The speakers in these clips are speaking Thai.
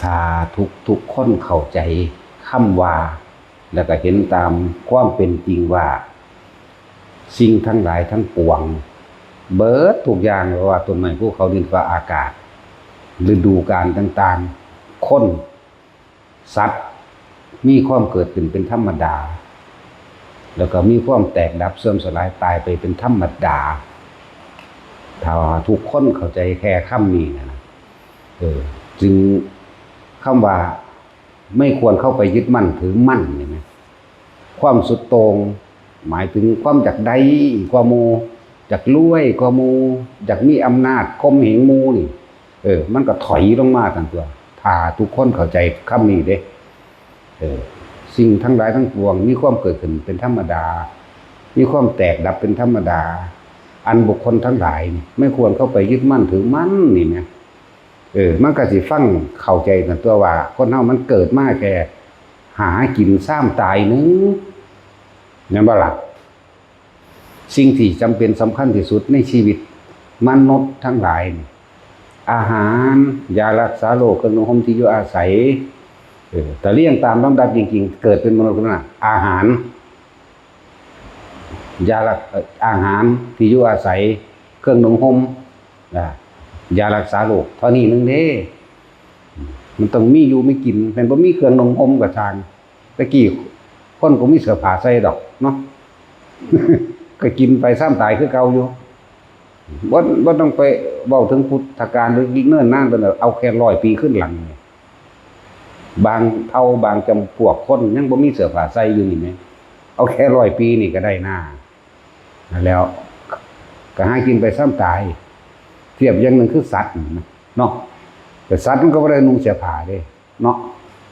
ถ้าทุกคนเข้าใจคำว่าแล้วก็เห็นตามความเป็นจริงว่าสิ่งทั้งหลายทั้งปวงเบิดทุกอย่างว่าต้นไม้ภูเขาดินฟ้าอากาศฤดูกาลต่างๆคนสัตว์มีความเกิดขึ้นเป็นธรรมดาแล้วก็มีความแตกดับเสื่อมสลายตายไปเป็นธรรมดาถ้าทุกคนเข้าใจแค่คำนี้นะจึงคำว่าไม่ควรเข้าไปยึดมั่นถือมั่นใช่ไหมความสุดโต่งหมายถึงความอยากได้กว่าหมู่อยากรวยกว่าหมู่อยากมีอำนาจข่มเหงหมู่นี่มันก็ถอยลงมาทั้งตัวถ้าทุกคนเข้าใจคำนี้เด้สิ่งทั้งหลายทั้งปวงมีความเกิดขึ้นเป็นธรรมดามีความแตกดับเป็นธรรมดาอันบุคคลทั้งหลายไม่ควรเข้าไปยึดมั่นถือมั่นนี่นะมันก็สิฟังเข้าใจกันตัวว่าคนเฮามันเกิดมาแค่หากินซ้ำตายนึงนั่นบ่ล่ะสิ่งที่จำเป็นสำคัญที่สุดในชีวิตมนุษย์ทั้งหลายอาหารยารักษาโรคเครื่องนุ่งห่มที่อยู่อาศัยแต่เรียงตามลำดับจริงๆเกิดเป็นมนุษย์นะอาหารอาหารที่อยู่อาศัยเครื่องนุ่งห่มยารักษาโรคเท่านี้นึงเด้มันต้องมีอยู่ไม่กินเป็นบ่มีเครื่องนุ่งห่มกับทางตะกี้คนก็มีเสื้อผ้าใส่ดอกเนาะ ก็กินไปซ้ำตายคือเก่าอยู่บ่ต้องไปเว้าถึงพุทธกาลหรือยิ่งเนิ่นนานไปเอาแค่100 ปีขึ้นหลังบางเผ่าบางจำพวกคนยังบ่มีเสื้อผ้าใส่อยู่นี่แม่เอาแค่100 ปีนี่ก็ได้หน้าแล้วก็หากินไปซ้ำตายเทียบอย่างนึงคือสัตว์เนาะแต่สัตว์มันก็บ่ได้นุ่งเสื้อผ้าเด้เนาะ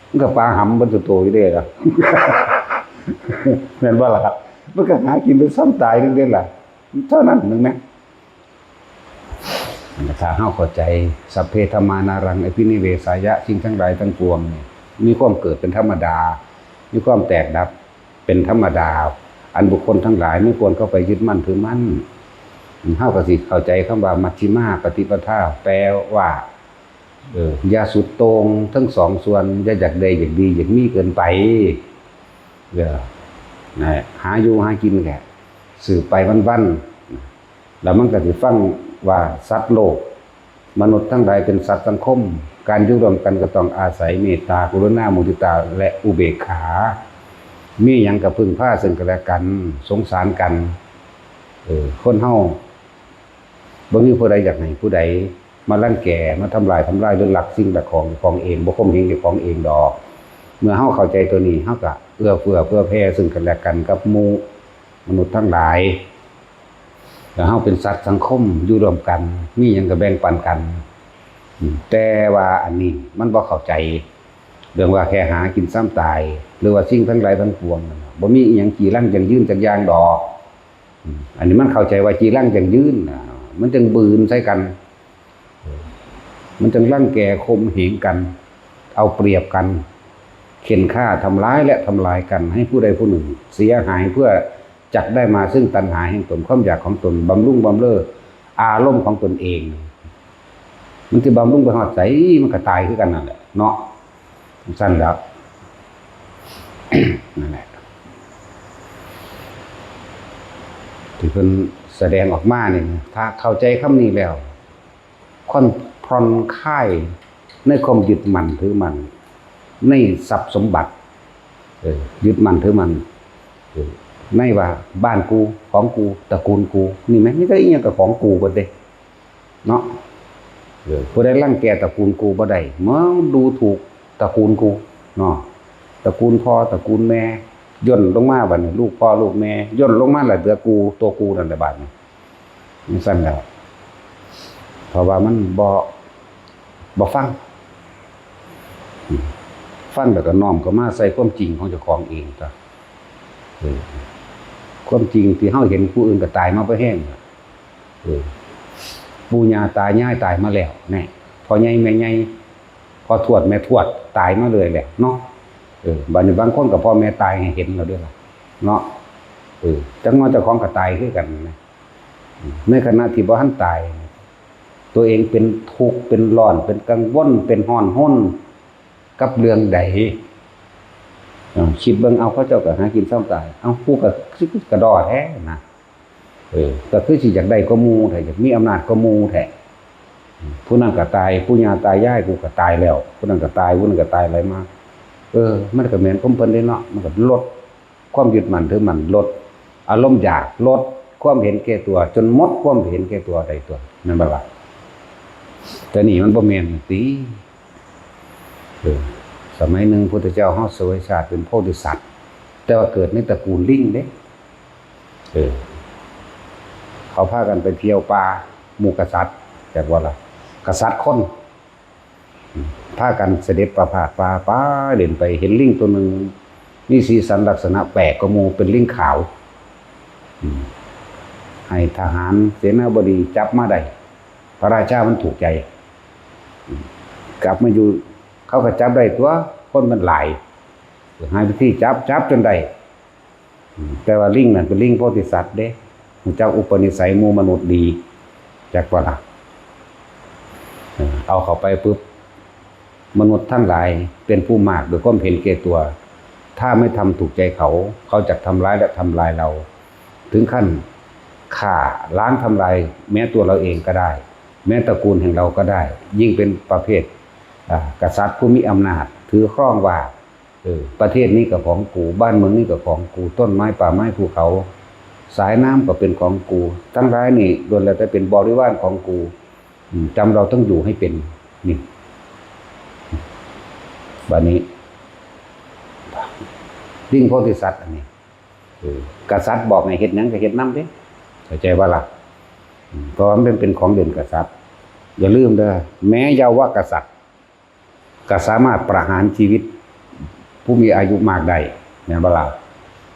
มันก็ปลาหำบนตัวอยู่เด้ล่ะ แม่นบ่ล่ะครับมันก็หากินไปซ้ำตายนึงเด้ล่ะเท่านั้นนึงแม่ถ้าเฮาเข้าใจสัพเพธัมมานารังอภินิเวสายะสิ่งทั้งหลายทั้งปวงนี่มีความเกิดเป็นธรรมดามีความแตกดับเป็นธรรมดาอันบุคคลทั้งหลายไม่ควรเข้าไปยึดมั่นถือมั่นเฮาก็สิเข้าใจคำว่ามัชฌิมาปฏิปทาแปลว่าอย่าสุดโต่งทั้งสองส่วนอย่าอยากได้อยากดีอยากมีเกินไปหาอยู่หากินแค่สืบไปวันๆแล้วมันก็สิฟังว่าสัตว์โลกมนุษย์ทั้งหลายเป็นสัตว์สังคมการอยู่ร่วมกันก็ต้องอาศัยเมตตากรุณามุทิตาและอุเบกขามีหยังก็พึ่งพาซึ่งกันและกันสงสารกันคนเฮาบ่มีผู้ใดอยากให้ผู้ใดมารังแกมาทำลายหรือลักสิ่งของเองบ่ข่มเหงเจ้าของเองดอกเมื่อเฮาเข้าใจตัวนี้เฮาก็เอื้อเฟื้อเผื่อแผ่ซึ่งกันและกันกับหมู่มนุษย์ทั้งหลายแล้วเฮาเป็นสัตว์สังคมอยู่ร่วมกันมีหยังก็แบ่งปันกันแต่ว่าอันนี้มันบ่เข้าใจเรื่องว่าแค่หากินซ้ำตายหรือว่าสิ่งทั้งหลายทั้งปวงบ่มีอีหยังจีรังจังยืนจังย่างดอกอันนี้มันเข้าใจว่าจีรังจังยืนมันจังบืนใส่กันมันจังรังแกข่มเหงกันเอาเปรียบกันเข็นฆ่าทำร้ายและทำลายกันให้ผู้ใดผู้หนึ่งเสียหายเพื่อจักได้มาซึ่งตัณหาแห่งตนความอยากของตนบำรุงบำเรออารมณ์ของตนเองมันจะบำรุงไปหอดใสมันก็ตายคือกันนั่นแหละเนาะสั้นแล้ว นั่นแหละที่เพิ่นแสดงออกมาเนี่ยถ้าเข้าใจคำนี้แล้วผ่อนคลายในความยึดมั่นถือมั่นในทรัพย์สมบัติยึดมั่นถือมั่นในว่าบ้านกูของกูตระกูลกูนี่ไหมนี่ก็อีกอย่างกับของกูบ่เด้เนาะผู้ใดรังแกตระกูลกูบ่ได้มาดูถูกตระกูลกูเนาะตระกูลพ่อตระกูลแม่ย่นลงมาบัดนี้ลูกพ่อลูกแม่ย่นลงมาแล้วเหลือกูตัวกูนั่นแหละบัดนี้มันสั่นแล้วเพราะว่ามันบ่ฟังแล้วก็น้อมเข้ามาใส่ความจริงของเจ้าของเองจ้ะความจริงที่เฮาเห็นผู้อื่นก็ตายมาบ่แห้งปู่ย่าตายายตายมาแล้วแน่พ่อใหญ่แม่ใหญ่พ่อทวดแม่ทวดตายมาเลยแหละเนาะบางคนก็พ่อแม่ตายให้เห็นแล้วด้วยล่ะเนาะจังว่าเจ้าของก็ตายคือกันนะในขณะที่บ่ทันตายตัวเองเป็นทุกข์เป็นร้อนเป็นกังวลเป็นร้อนห้น กับเรื่องใดคิดเบิ่งเอาเขาเจ้าก็หากินเศร้าตายเอาผู้ก็กระดอแท้นะก็คือสิอยากได้ก็มูแท้อยากมีอำนาจก็มูแท้ผู้นั้นก็ตายผู้ญาตายายกูก็ตายแล้วผู้นั้นก็ตายผู้นั้นก็ตายอะไรมามันก็แม่นของเพิ่นได้เนาะมันก็ลดความยึดมั่นถือมั่นลดอารมณ์อยากลดความเห็นแก่ตัวจนหมดความเห็นแก่ตัวใดตัวนั่นบ่ล่ะแต่นี่มันบ่แม่นติสมัยหนึ่งพุทธเจ้าเฮาเสวยชาติเป็นโพธิสัตว์แต่ว่าเกิดในตระกูลลิงเด้เขาพากันไปเที่ยวป่าหมู่กษัตริย์จากว่าล่ะกษัตริย์คนพากันเสด็จประพาสป่าป้าเล่นไปเห็นลิงตัวหนึ่งมีสีสันลักษณะแปลกกว่าหมู่เป็นลิงขาวให้ทหารเสนาบดีจับมาได้พระราชามันถูกใจกลับมาอยู่เขาก็จับได้ตัวคนมันหลายหาวิธีจับจนได้แต่ว่าลิงนั่นเป็นลิงโพธิสัตว์เด้เจ้าอุปนิสัยหมู่มนุษย์ดีจากว่าล่ะเอาเข้าไปปุ๊บมนุษย์ทั้งหลายเป็นผู้มากโดยความเห็นแก่ตัวถ้าไม่ทำถูกใจเขาจะทำร้ายและทำลายเราถึงขั้นฆ่าล้างทำลายแม้ตัวเราเองก็ได้แม้ตระกูลแห่งเราก็ได้ยิ่งเป็นประเภทกษัตริย์ผู้มีอำนาจถือครองว่าประเทศนี้กับของกูบ้านเมืองนี้กับของกูต้นไม้ป่าไม้ภูเขาสายน้ำก็เป็นของกูทั้งหลายนี่ล้วนแล้วแต่เป็นบริวารของกูจำเราต้องอยู่ให้เป็นนี่บัดนี้ลิงโพธิสัตว์อันนี้กษัตริย์บอกให้เฮ็ดหยังก็เฮ็ดนำเด้เข้าใจว่าล่ะเพราะมันเป็นของเด่นกษัตริย์อย่าลืมเด้อแม้เยาวกษัตริย์ก็สามารถประหารชีวิตผู้มีอายุมากได้แม่นบ่ล่ะ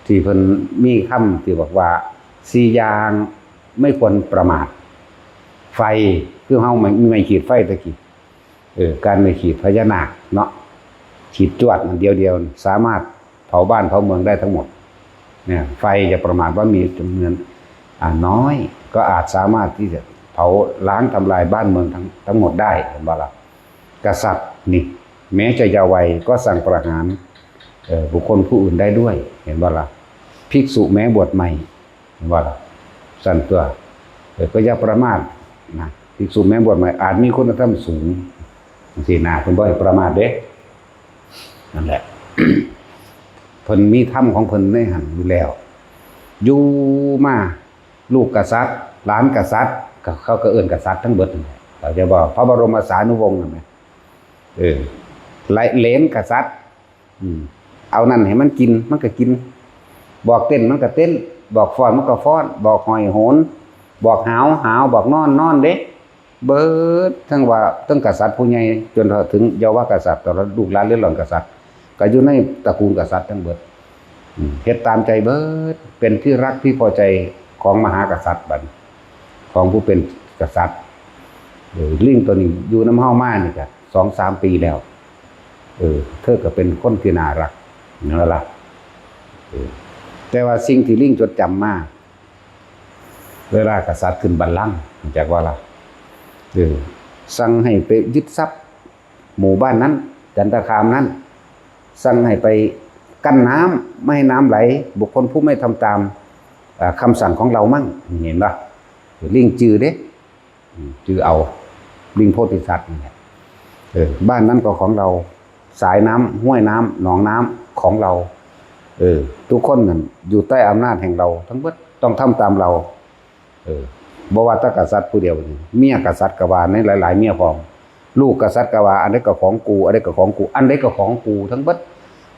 ที่เพิ่นมีคำที่บอกว่า4อย่างไม่ควรประมาทไฟคือเฮาไม่ขีดไฟตะกี้การไม่ขีดพญานาคเนาะขีดจวดมันเดียวสามารถเผาบ้านเผาเมืองได้ทั้งหมดเนี่ยไฟจะประมาทว่ามีจำนวนน้อยก็อาจสามารถที่จะเผาล้างทำลายบ้านเมืองทั้งหมดได้เห็นบ่ล่ะกษัตริย์นี่แม้จะเยาว์วัยก็สั่งประหารบุคคลผู้อื่นได้ด้วยเห็นบ่ล่ะภิกษุแม้บวชใหม่เห็นบ่ล่ะสั่นตัวก็อย่าประมาทนะภิกษุแม้บวชใหม่อาจมีคุณธรรมสูงสินะเพิ่นบ่ให้ประมาทเด้นั่นแหละ เพิ่นมีธรรมของเพิ่นในหันอยู่แล้วอยู่มาลูกกษัตริย์หลานกษัตริย์เขาก็เอิ้นกษัตริย์ทั้งเบิดนั่นแหละเขาจะบอกพระบรมสานุวงศ์นั่นแหละเหลนกษัตริย์เอานั่นให้มันกินมันก็กินบอกเต้นมันก็เต้นบอกฟ้อนมันก็ฟ้อนบอกหอยโหนบอกหาวบอกนอนเด้เบิดทั้งว่าตั้งกษัตริย์ผู้ใหญ่จนถึงเยาวกษัตริย์ตลอดลูกหลานเลี้ยงหลานกษัตริย์ก็อยู่ในตระกูลกษัตริย์ทั้งเบิดเฮ็ดตามใจเบิดเป็นที่รักที่พอใจของมหากษัตริย์บัดของผู้เป็นกษัตริย์ลิงตัวนี้อยู่น้ำเฮามานี่ก็2-3 ปีแล้วเธอก็เป็นคนที่น่ารักนั่นล่ะแต่ว่าสิ่งที่ลิงจดจำมากเวลากษัตริย์ขึ้นบัลลังก์จากว่าล่ะสั่งให้ไปยึดทรัพย์หมู่บ้านนั้นจันทคามนั้นสั่งให้ไปกั้นน้ำไม่ให้น้ำไหลบุคคลผู้ไม่ทำตามคำสั่งของเรามั่งเห็นป่ะลิงจือเด้จือเอาลิงโพธิสัตว์บ้านนั้นก็ของเราสายน้ำห้วยน้ำหนองน้ำของเราทุกคนนั่นอยู่ใต้อำนาจแห่งเราทั้งหมดต้องทำตามเราบ่ว่าแต่กษัตริย์ผู้เดียวเมียกษัตริย์ก็ว่าในหลายๆเมียพร้อมลูกกษัตริย์ก็ว่าอันใดก็ของกูอันใดก็ของกูอันใดก็ของกูทั้งหมด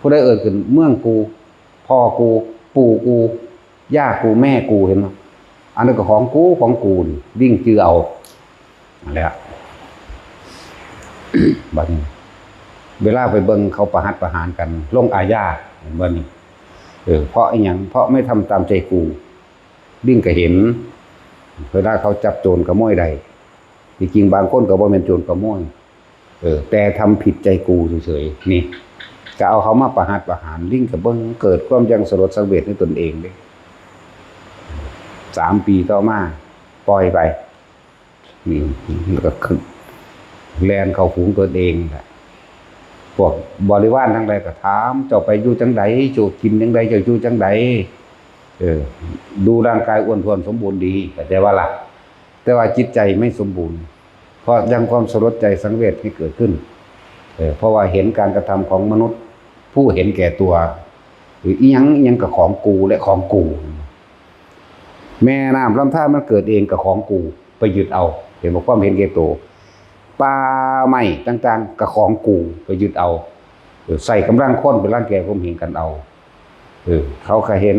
ผู้ใดเอ่ยขึ้นเมืองกูพ่อกูปู่กูย่ากูแม่กูเห็นมั้ยอันนั้นก็ของกูวิ่งจือเอานั่นแหละบัดนี้เวลาไปเบิ่งเขาประหัตประหารกันลงอาญาเห็นบ่นี่เพราะอีหยังเพราะไม่ทำตามใจกูวิ่งก็เห็นเวลาเขาจับโจรขโมยได้จริงๆบางคนก็บ่แม่นโจรขโมยแต่ทำผิดใจกูเฉยๆนี่ก็เอาเขามาประหัตประหารลิงก็เบิ่งเกิดความยังสลดสังเวชในตนเองเด้3 ปีต่อมาปล่อยไปนี่แล้วก็ขึ้นแลนเข้าฝูงตนเองแหละ พวกบริวารทั้งหลายก็ถามเจ้าไปอยู่จังไดเจ้ากินจังไดเจ้าอยู่จังไดดูร่างกายอ้วนท้วนสมบูรณ์ดีแต่ว่าล่ะแต่ว่าจิตใจไม่สมบูรณ์เพราะยังความสลดใจสังเวชให้เกิดขึ้นเพราะว่าเห็นการกระทำของมนุษย์ผู้เห็นแก่ตัวหรืออีหยังกับของกูและของกูแม่น้ำลำธารมันเกิดเองกับของกูไปยึดเอาเห็นบอกความเห็นแก่ตัวป่าไม้ต่างๆกับของกูไปยึดเอาใส่กำลังคนเป็นร่างแก่ผมเห็นกันเอาเขาก็เห็น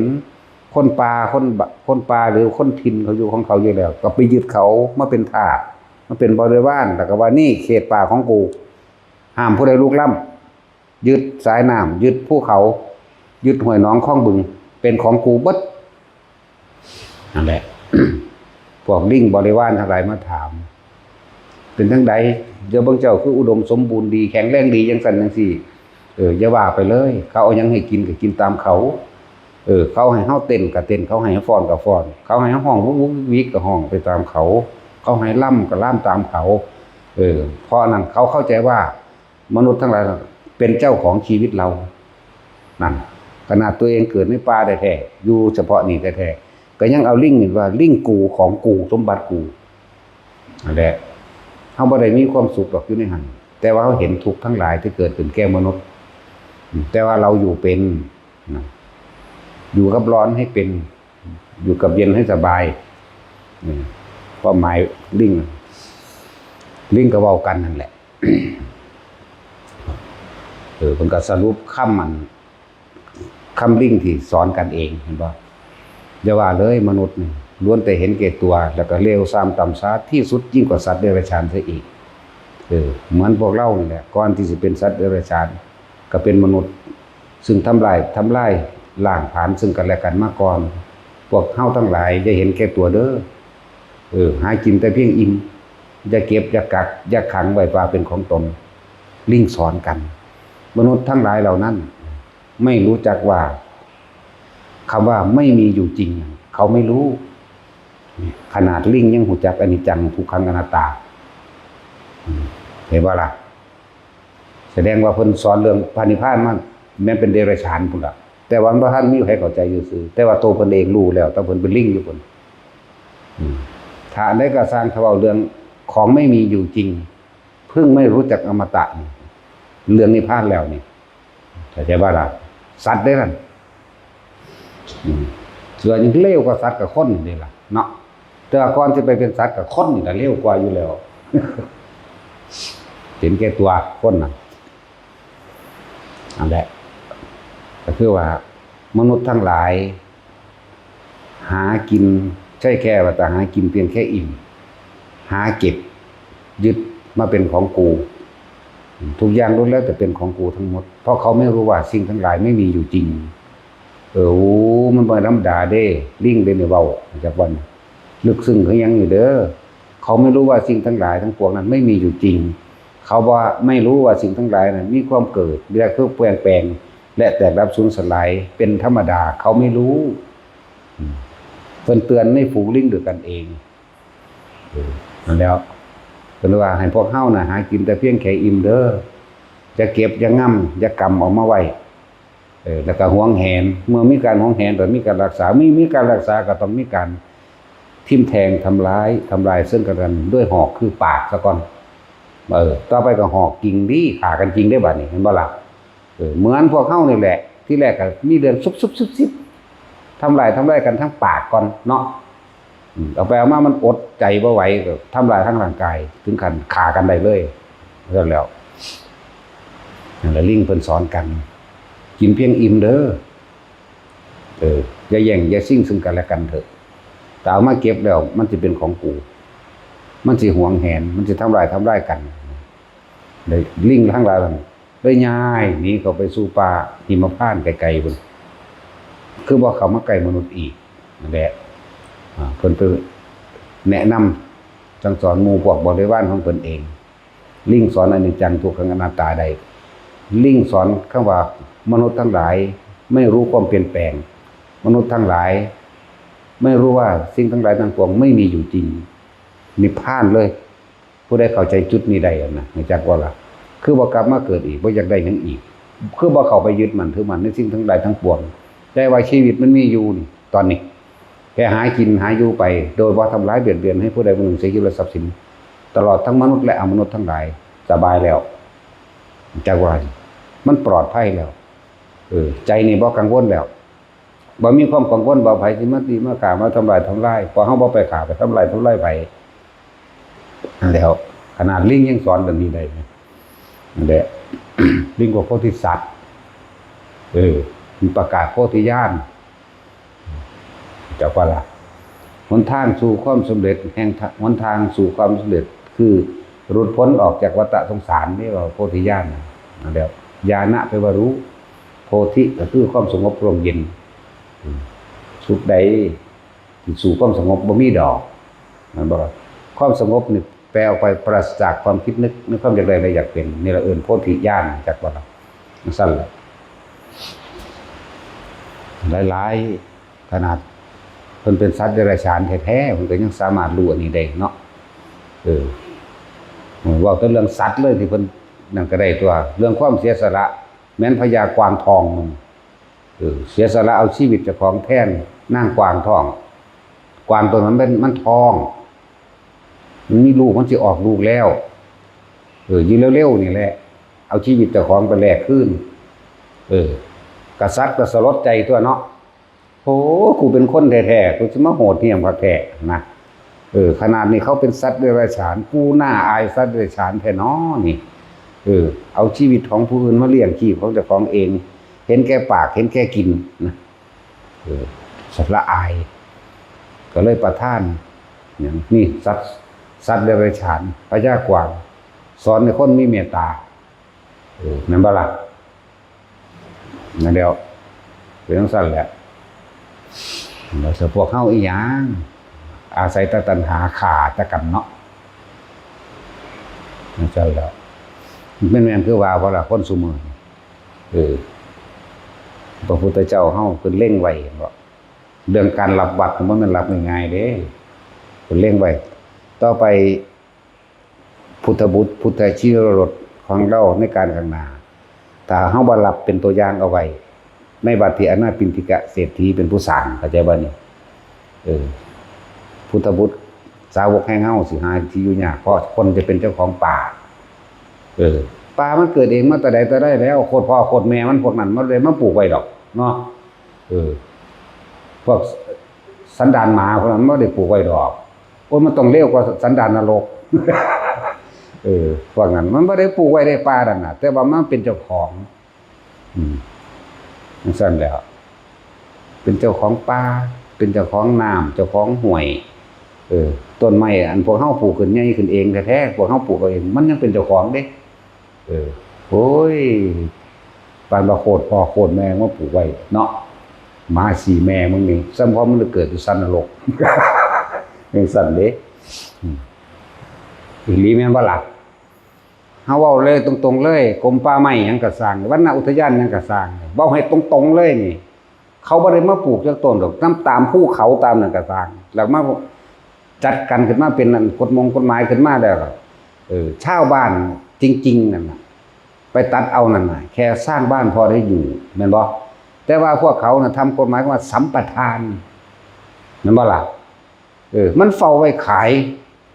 คนป่าหรือคนถิ่นเขาอยู่ของเขาอยู่แล้วก็ไปยึดเขามาเป็นทาสมาเป็นบริวารแต่ก็ว่านี่เขตป่าของกูห้ามผู้ใดลุกล้ำยึดสายน้ำยึดภูเขายึดห้วยหนองคลองบึงเป็นของกูเบิดนั่นแหละ พวกลิงบริวารทั้งหลายมาถามเป็นทั้งใดเจ้าบางเจ้าคืออุดมสมบูรณ์ดีแข็งแรงดียังสั่นยังสี่อย่าว่าไปเลยเขาเอายังให้กินก็กินตามเขาเขาให้เฮาเต้นก็เต้นเขาให้ฟ้อนก็ฟ้อนเขาให้ห้องวุ้วิกก็ห้องไปตามเขาเขาให้ล่ำก็ล่ำตามเขาเพราะนั้นเขาเข้าใจว่ามนุษย์ทั้งหลายเป็นเจ้าของชีวิตเรานั่นขนาดตัวเองเกิดในป่าแท้ๆอยู่เฉพาะนี่แท้ๆก็ยังเอาลิงนี่ว่าลิงกูของกูสมบัติกูนั่นแหละเขาบ่ได้มีความสุขหรอกอยู่ในหันแต่ว่าเขาเห็นทุกข์ทั้งหลายที่เกิดขึ้นแก่มนุษย์แต่ว่าเราอยู่เป็นอยู่กับร้อนให้เป็นอยู่กับเย็นให้สบายความหมายลิงก็เว้ากันนั่นแหละเพิ่นก็สรุปคำลิงที่สอนกันเองเห็นบ่อย่าว่าเลยมนุษย์นี่ล้วนแต่เห็นแก่ตัวแล้วก็เลวทรามต่ำช้าที่สุดยิ่งกว่าสัตว์เดรัจฉานซะอีกเหมือนพวกเรานี่แหละก่อนที่จะเป็นสัตว์เดรัจฉานก็เป็นมนุษย์ซึ่งทำลายล้างผลาญซึ่งกันและกันมาก่อนพวกเฮาทั้งหลายอย่าเห็นแก่ตัวเด้อหากินแต่เพียงอิ่มอย่าเก็บอย่ากักอย่าขังไว้ว่าเป็นของตนลิงสอนกันมนุษย์ทั้งหลายเหล่านั้นไม่รู้จักว่าคำว่าไม่มีอยู่จริงเขาไม่รู้ขนาดลิงยังหูจักอนิจจังทุกขังอนัตตาเห็นว่าล่ะแสดงว่าเพิ่นสอนเรื่องพระนิพพานมันแม้เป็นเดรัจฉานพุ่นล่ะแต่ว่าพระท่านมีให้เข้าใจอยู่ซื่อแต่ว่าตัวเพิ่นเองรู้แล้วแต่เพิ่นเป็นลิงอยู่พุ่นถ้าได้ก็สร้างเขาเอาเรื่องของไม่มีอยู่จริงเพิ่งไม่รู้จักอมตะเรื่องนิพพานแล้วนี่เข้าใจว่าล่ะสัตว์ได้นั่นส่วนเลวกว่าสัตว์กับคนนี่ล่ะเนาะแต่ก่อนจะไปเป็นสัตว์กับคนนี่เลวกว่าอยู่แล้วเห็นแก่ตัวคนน่ะอันแหละก็คือว่ามนุษย์ทั้งหลายหากินใช่แค่ว่าแต่หากินเพียงแค่อิ่มหาเก็บยึดมาเป็นของกูทุกอย่างล้วนแล้วแต่เป็นของกูทั้งหมดเพราะเขาไม่รู้ว่าสิ่งทั้งหลายไม่มีอยู่จริงมันบ่ธรรมดาเด้ลิงเด้เนี่ยเว้าจากวันลึกซึ้งเขายังอยู่เด้อเขาไม่รู้ว่าสิ่งทั้งหลายทั้งปวงนั้นไม่มีอยู่จริงเขาว่าไม่รู้ว่าสิ่งทั้งหลายนั้นมีความเกิดและคือเปลี่ยนแปลงและแตกดับสูญสลายเป็นธรรมดาเขาไม่รู้เพิ่นเตือนในฝูงลิงด้วยกันเองนั่นแล้วเพิ่นว่าให้พวกเฮาน่ะหากินแต่เพียงแค่อิ่มเด้อจะเก็บจะง่ำจะกำออกมาไว้แล้วก็หวงแหนเมื่อมีการหวงแหนแต่มีการรักษามีการรักษาก็ต้องมีการทิ่มแทงทำร้ายซึ่งกันด้วยหอกคือปากซะก่อนต่อไปก็หอกกิ่งดีขากันจริงได้บัดนี้เห็นบ่ล่ะเหมือนพวกเฮานี่แหละที่แรกก็มีเรื่องซุบทำลายกันทั้งปากก่อนเนาะเอาไปเอามามันอดใจบ่ไหวก็ทำลายทั้งร่างกายถึงขั้นฆ่ากันได้เลยแล้วนั่นแหละลิงเพิ่นสอนกันกินเพียงอิ่มเด้ออย่าแย่งอย่าซิ่งซึ่งกันและกันเถอะแต่เอามาเก็บแล้วมันจะเป็นของกูมันสิหวงแหนมันสิทำลายกันเลยลิงทั้งหลายเลยย้ายหนีเข้าไปสู่ป่าหิมพานต์ไกลๆพุ่นคือบ่เข้ามาใกล้มนุษย์อีกนั่นแหละเพิ่นไปแนะนำสั่งสอนหมู่พวกบริวารของเพิ่นเองลิงสอนอนิจจังทุกขังอนัตตาได้ลิงสอนคำว่ามนุษย์ทั้งหลายไม่รู้ความเปลี่ยนแปลงมนุษย์ทั้งหลายไม่รู้ว่าสิ่งทั้งหลายทั้งปวงไม่มีอยู่จริงนิพพานเลยผู้ใดเข้าใจจุดนี้ได้นะจักว่าล่ะ คือบ่กลับมาเกิดอีกบ่อยากได้หยังอีกคือบ่เข้าไปยึดมั่นถือมั่นในสิ่งทั้งหลายทั้งปวงแต่ว่าชีวิตมันมีอยู่นี่ตอนนี้แค่หากินหาอยู่ไปโดยบ่ทำร้ายเบียดเบียนให้ผู้ใดผู้หนึ่งเสียชีวิตและทรัพย์สินตลอดทั้งมนุษย์และอมนุษย์ทั้งหลายสบายแล้วจักว่ามันปลอดภัยแล้วใจนี่บ่กังวลแล้วบ่มีความกังวลบ่ไผสิมาตีมาฆ่ามาทำลายพอเฮาบ่ไปฆ่าไปทำลายไผนั่นแล้วขนาดลิงยังสอนแบบนี้ได้นั่นแหละ ลิงกว่าโพธิสัตว์มันประกาศโพธิญาณจักว่าล่ะหนทางสู่ความสำเร็จหนทางสู่ความสำเร็จคือหลุดพ้นออกจากวัฏสงสารนี่ว่าโพธิญาณนั่นแล้วญาณะแปลว่ารู้โพธิก็คือความสงบร่มเย็นสุขใดที่สู่ความสงบบ่มีดอกนั่นบ่ความสงบนี่แปลออกไปปราศจากความคิดนึกความอยากได้อะไรอยากเป็นนี่ละโพธิญาณจักว่าล่ะสั่นแหละหลายๆขนาดเพิ่นเป็นสัตว์เดรัจฉานแท้ๆเพิ่นก็ยังสามารถรู้อันนี้ได้เนาะว่าแต่เรื่องสัตว์เลยที่เพิ่นนั่นก็ได้ตัวเรื่องความเสียสละแม้นพญากวางทองมันเสียสละเอาชีวิตเจ้าของแทนนางกวางทองกวางตัวนั้นมันทองมันมีลูกมันสิออกลูกแล้วยิงเร็วๆนี่แหละเอาชีวิตเจ้าของไปแลกคืนกษัตริย์ก็สลดใจตัวเนาะโหกูเป็นคนแท้ๆกูจะมาโหดเหี้ยมกว่าแท้นะขนาดนี้เขาเป็นสัตว์เดรัจฉานกูน่าอายสัตว์เดรัจฉานแท้น้อนี่เอาชีวิตของผู้อื่นมาเลี้ยงชีพของเจ้าของเองเห็นแก่ปากเห็นแก่กินนะสัตว์ละอายก็เลยประทานอย่างนี่สัตว์เดรัจฉานพญากวางสอนให้คนมีเมตตานั่นบ่ล่ะนั่นเดียวเป็นทั้งสั้นแหละเราจะพวกเข้าอีหยังอาศัยตัณหาขาตะกันเนาะนั่นใช่แล้วแม่นคือว่าเพราะละคนซุมื้อพระพุทธเจ้าเฮาเพิ่นเล่งไว้บ่เรื่องการรับวัดมันบ่แม่นรับง่ายๆเด้เพิ่นเล่งไว้ต่อไปพุทธบุตรพุทธชิโรรสของเราในการข้างหน้าถ้าเฮาบ่รับเป็นตัวอย่างเอาไว้ในบัดที่อนาปินติกะเศรษฐีเป็นผู้สร้างเข้าใจบ่นี่พุทธบุตรสาวกแห่งเฮาสิหาที่อยู่ยากเพราะคนจะเป็นเจ้าของป่าป่ามันเกิดเองมาแต่ใดแต่ได้แล้วโคตรพ่อโคตรแม่มันพวกนั้นมันเลยมาปลูกไว้ดอกเนาะพวกสันดานหมาพวกนั้นบ่ได้ปลูกไว้ดอกโอ้มันต้องเลวกว่าสันดานนรกพวกนั้นมันบ่ได้ปลูกไว้ในป่านั่นน่ะแต่ว่ามันเป็นเจ้าของสั่นแล้วเป็นเจ้าของป่าเป็นเจ้าของน้ำเจ้าของห้วยต้นไม้อันพวกเฮาปลูกขึ้นใหญ่ขึ้นเองแท้ๆพวกเฮาปลูกเองมันยังเป็นเจ้าของเด้โอ้ยปานบ่โคตรพ่อโคตรแม่มาปลูกไว้เนาะหมาสีแม่มึงนี่ซ้ำพอมันเกิดอยู่สันนรกยังสั่นเด้อีหลีแม่นบ่ล่ะเฮาเว้าเลยตรงๆเลยกรมป่าไม้หยังก็สร้างวรรณอุทยานหยังก็สร้างเว้าให้ตรงๆเลยนี่เขาบ่ได้มาปลูกจักต้นดอกนำตามภูเขาตามนั่นก็สร้างแล้วมาจัดกันขึ้นมาเป็นกฎหมายขึ้นมาแล้วชาวบ้านจริงๆนั่นน่ะไปตัดเอานั่นน่ะแค่สร้างบ้านพอได้อยู่แม่นบ่แต่ว่าพวกเขาน่ะทำกฎหมายว่าสัมปทานแม่นบ่ล่ะมันเฝ้าไว้ขาย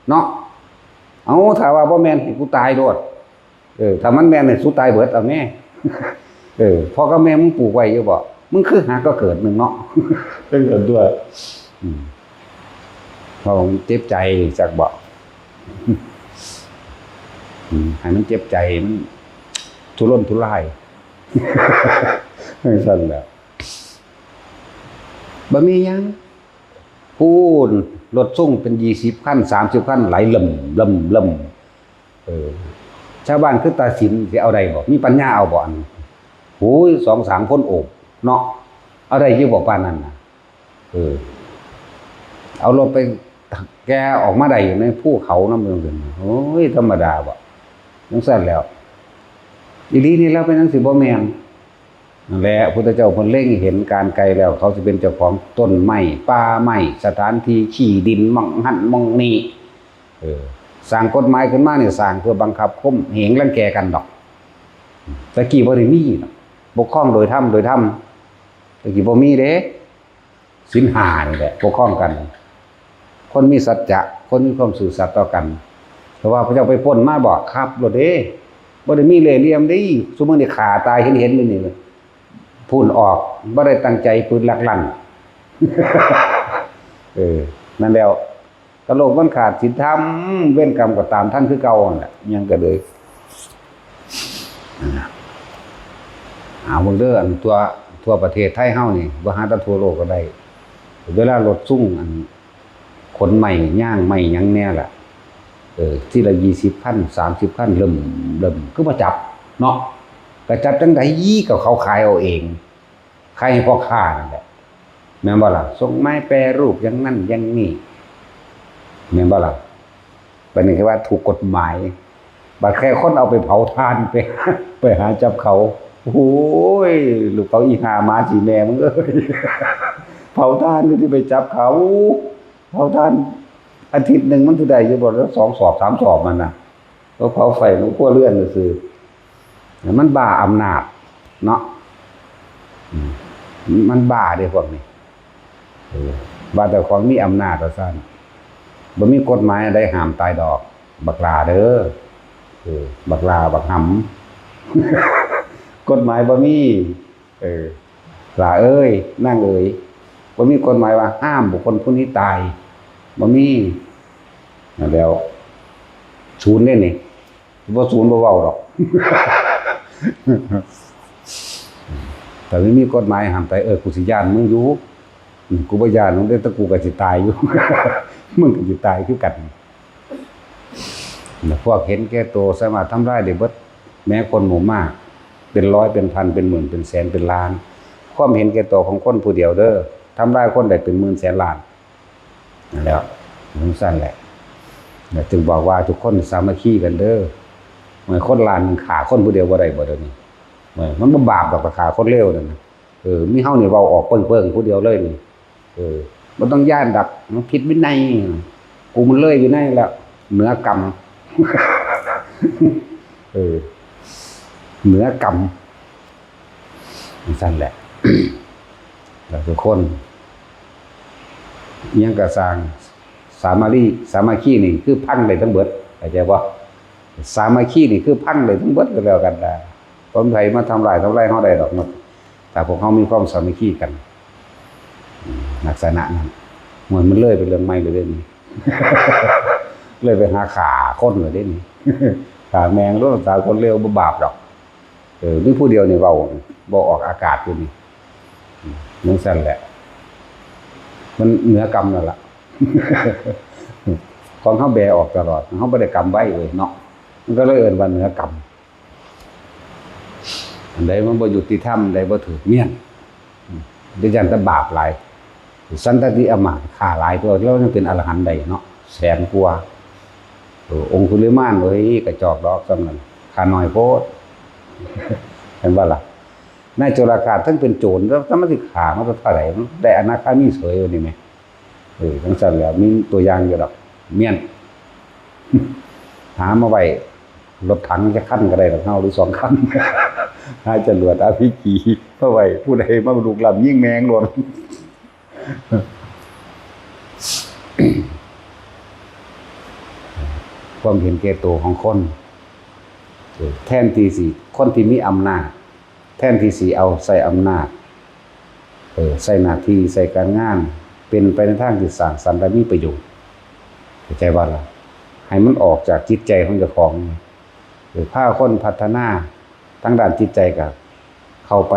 เนาะเอาถ้าว่าบ่แม่นให้กูตายโลดถ้ามันแม่นให้สู้ตายเบิดเอาแม่พ่อกับแม่มึงปลูกไว้อยู่บ่มึงคือหาก็เกิดมึงเนาะเป็นเกิดด้วยพอเจ็บใจจากบ่ให้มันเจ็บใจมันทุรนทุรายสั่นแล้วบ่มีหยังพูนรถส่งเป็น20คัน30คันไหลล่มชาวบ้านคือตาสินสิเอาได้บ่มีปัญญาเอาบ่อันโหย 2-3 คนโอบเนาะเอาได้อยู่บ่ปานนั้นน่ะเอารถไปแกออกมาได้อยู่ในภูเขานำเมืองอื่นโอ้ยธรรมดาบ่จังซั่นแล้วอีหลีนี่แล้วเป็นจังสิบ่แม่นนั่นแหละพุทธเจ้าเพิ่นเล็งเห็นการไกลแล้วเขาสิเป็นเจ้าของต้นไม้ป่าไม้สถานที่ขี้ดินหม่องหั่นหม่องนี้สร้างกฎหมายขึ้นมานี่สร้างเพื่อบังคับข่มเหงรังแกกันดอก ตะกี้บ่ได้มีปกครองโดยธรรมตะกี้บ่มีเด้ศีลห้านี่แหละปกครองกันคนมีสัจจะคนมีความซื่อสัตย์ต่อกันเพราะว่าพระเจ้าไปปล้นมาบอกครับโลดเด้บ่ได้มีเล่ห์เหลี่ยมเด้ซุมื้อนี้ฆ่าตายเห็นๆอยู่นี่พูนออกบ่ได้ตั้งใจปืนลักลั่น นั่นแล้วกะโลกมันขาดศีลธรรมเว้นกรรมก็ตามท่านคือเก่านั่นแหละยังก็เลยเอาเบิ่งเด้ออันทั่วประเทศไทยเฮานี่บ่หาแต่ทั่วโลกก็ได้เวลารถซุ่งอันขนใหม่ย่างใหม่หยังแน่ล่ะที่ละ20คัน30คันเริ่มคือบ่จับเนาะก็จับจังได๋ก็เขาขายเอาเองขายให้พ่อค้านั่นแหละแม่นบ่ล่ะส่งไม้แปรรูปอย่างนั้นอย่างนี้แม่นบ่ล่ะบัดนี้คือว่าถูกกฎหมายบัดแค่คนเอาไปเผาทานไปหาจับเขาโอ้ยลูกเขาอีหามาสิแม่มึงเอ้ยเผาทานก็ที่ไปจับเขาเผาทานอาทิตย์นึงมันสิได้อยู่บ่แล้ว2 สอบ 3 สอบมันน่ะก็เผาไฟมันกลัวเลื่อนซื่อมันบ้าอำนาจเนาะมันบ้าเด้พวกนี้บ้าแต่ของมีอำนาจว่าซั่นบ่มีกฎหมายใดห้ามตายดอกบักลาเด้อบักลาบักหำกฎหมายบ่มีลาเอ้ยนั่งเอ้ยบ่มีกฎหมายว่าห้ามบุคคลผู้นี้ตายบ่มีนั่นแล้วศูนย์นี่บ่ศูนย์บ่เว้าดอก แต่ไม่มีกฎหมายห้ามตายกูสิย้านมึงอยู่กูบ่ย้านมึงได้แต่กูก็สิตายอยู่ มึงก็สิตายคือกันพวกเห็นแก่ตัวสามารถทำร้ายได้เบิดแม้คนหมู่มากเป็นร้อยเป็นพันเป็นหมื่นเป็นแสนเป็นล้านความเห็นแก่ตัวของคนผู้เดียวเด้อทำร้ายคนได้เป็นหมื่นแสนล้านนั่นแหละมันสั้นแหละจึงบอกว่าทุกคนสามัคคีกันเด้อเหมือนคนล้านฆ่าคนผู้เดียวบ่ได้บ่เดี๋ยวนี้มันบ่บาปดอกฆ่าคนเลวนั่นน่ะมีเฮานี่เว้าออกเปิ้งๆผู้เดียวเลยนี่บ่ต้องย้านดักมันผิดวินัยกูมันเลยอยู่ในแล้วเหนือกรรม เหนือกรรมนั่นแหละ แล้วทุกคนยังกระสร้างสามัคคีนี่คือพังได้ทั้งเบิดเข้าใจบ่สามัคคีนี่คือพังได้ทั้งเบิดก็แล้วกันได้คนไทยมาทำลายเฮาได้ดอกหมดแต่พวกเฮามีความสามัคคีกันลักษณะนั้นเหมือนมันเลยไปเรื่องใหม่เลยเด้นี่ เลยไปหาขาคนเลยเด้นี่ ขาแมงรถตาคนเร็วบ่บาปดอกมีผู้เดียวนี่เว้าบ่ออกอากาศอยู่นี่นั่นซั่นแหละมันเหนือกรรมนั่นล่ะ ของเฮาแบออกตลอดเฮาบ่ได้กรรมไว้เลยเนาะมันก็เลยเอิ้นว่าเหนือกรรมอันใดมันบ่ยุติธรรมใดบ่ถูกเมียนดิฉันแต่บาปหลายสันตติอมาตย์ฆ่าหลายตัวแล้วยังเป็นอรหันต์ได้เนาะแสนกว่าองคุลิมานเอ้ยกระจอกดอกซ้ำนั้นฆ่าน้อยโพด เห็นบ่ล่ะนายโจรกาศทั้งเป็นโจรแล้วถ้ามันสิฆ่ามันก็เท่าไหร่มันได้อนาคามีเสยอยู่นี่แหมจังซั่นแล้วมีตัวอย่างอยู่ดอกเมียน หามาไว้รถถังจะคันก็ได้ดอกเฮาหรือ2คัน หาจรวด RPG เอาไว้ผู้ใดมาลุกล้ำยิงแมงโลด ความเห็นแก่ตัวของคนแทนที่สิคนที่มีอำนาจแทนที่สิเอาใส่อำนาจใส่หน้าที่ใส่การงานเป็นไปในทางที่สร้างสรรค์และมีประโยชน์เข้าใจบ่ล่ะให้มันออกจากจิตใจของเจ้าของพาคนพัฒนาทางด้านจิตใจก็เข้าไป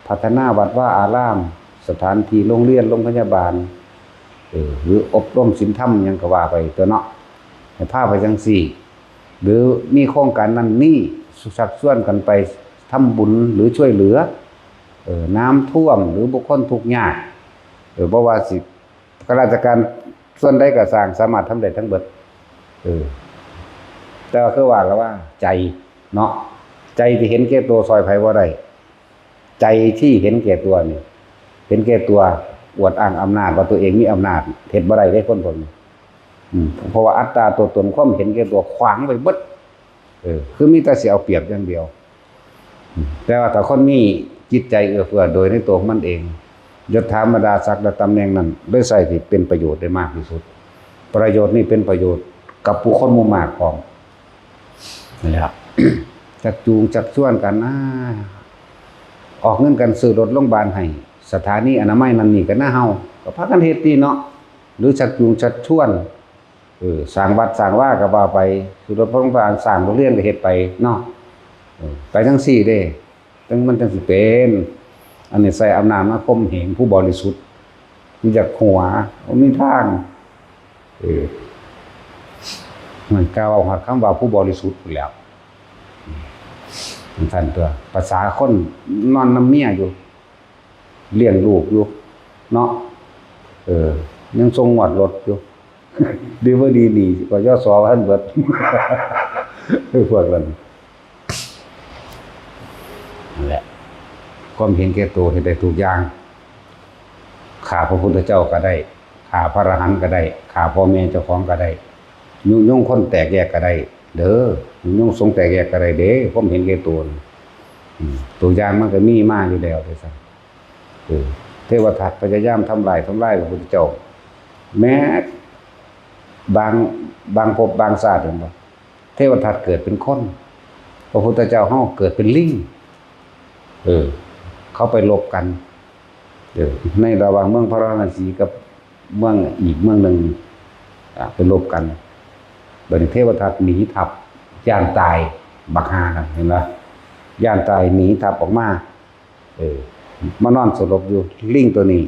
พัฒนาวัดว่าอารามสถานที่โรงเรียนโรงพยาบาลหรืออบรมศีลธรรมหยังก็ว่าไปตัวเนาะให้พาไปจังซี่หรือมีโครงการนั้นนี่ชักชวนกันไปทำบุญหรือช่วยเหลือน้ำท่วมหรือบุคคลทุกข์ยากบ่ว่าสิข้าราชการส่วนใดก็สร้างสามารถทำได้ทั้งเบิดแต่ว่าคือว่ากันว่าใจเนาะใจที่เห็นแก่ตัวซอยไผบ่ได้ใจที่เห็นแก่ตัวนี่เห็นแก่ตัวอวดอ้างอำนาจว่าตัวเองมีอำนาจเฮ็ดบ่ได้เด้คนพวกนี้เพราะว่าอัตตาตัวตนความเห็นแก่ตัวขวางไว้เบิดคือมีแต่สิเอาเปรียบอย่างเดียว แต่ว่าถ้าคนมีจิตใจเอื้อเฟื้อโดยในตัวของมันเองยศถาบรรดาศักดิ์และตำแหน่งนั้นได้ใส่ที่เป็นประโยชน์ได้มากที่สุดประโยชน์นี่เป็นประโยชน์กับผู้คนหมู่มากพร้อมนี่แหละ จักจูงจักชวนกันนะออกเงินกันซื้อรถโรงพยาบาลให้สถานีอนามัยนั่นนี่กันหน้าเฮาก็พากันเฮ็ดดีเนาะหรือจักจูงจักชวนสร้างวัดสร้างว่าก็ว่าไปซื้อรถโรงพยาบาลสร้างโรงเรียนก็เฮ็ดไปเนาะไปจังซี่เด้จังมันจังสิเป็นอันนี้ใส่อำนาจมาข่มเหงผู้บริสุทธิ์มีจักหัวบ่มีทางมันกล่าวเอาคำว่าผู้บริสุทธิ์อยู่แล้วท่านตัวภาษาคนนอนน้ำเมียอยู่เลี้ยงลูกอยู่เนาะยังทรงหวัดรถอยู่ดีว่าดีนี่ก็ย่อสอท่านเบิดพวกนั้นนั่นแหละความเห็นแก่ตัวเห็นได้ทุกอย่างฆ่าพระพุทธเจ้าก็ได้ฆ่าพระอรหันต์ก็ได้ฆ่าพ่อแม่เจ้าของก็ได้ยุ่งคนแตกแยกก็ได้เด้อยุ่งสงแตกแยกก็ได้เด้ความเห็นแก่ตัวตัวอย่างมันก็มีมากอยู่แล้วด้วยซ้ำเทวทัตพยายามทำลายพระพุทธเจ้าแม้บางภพบางชาติเห็นบ่เทวทัตเกิดเป็นคนพระพุทธเจ้าเฮาเกิดเป็นลิงเขาไปลบกันในระหว่างเมืองพระนครศรีกับเมืองอีกเมืองหนึ่งไปลบกันบัดนี้เทวทัตหนีทัพย่านตายบักฮากันเห็นไหมย่านตายหนีทัพออกมามานอนสลบอยู่ลิงตัวนี้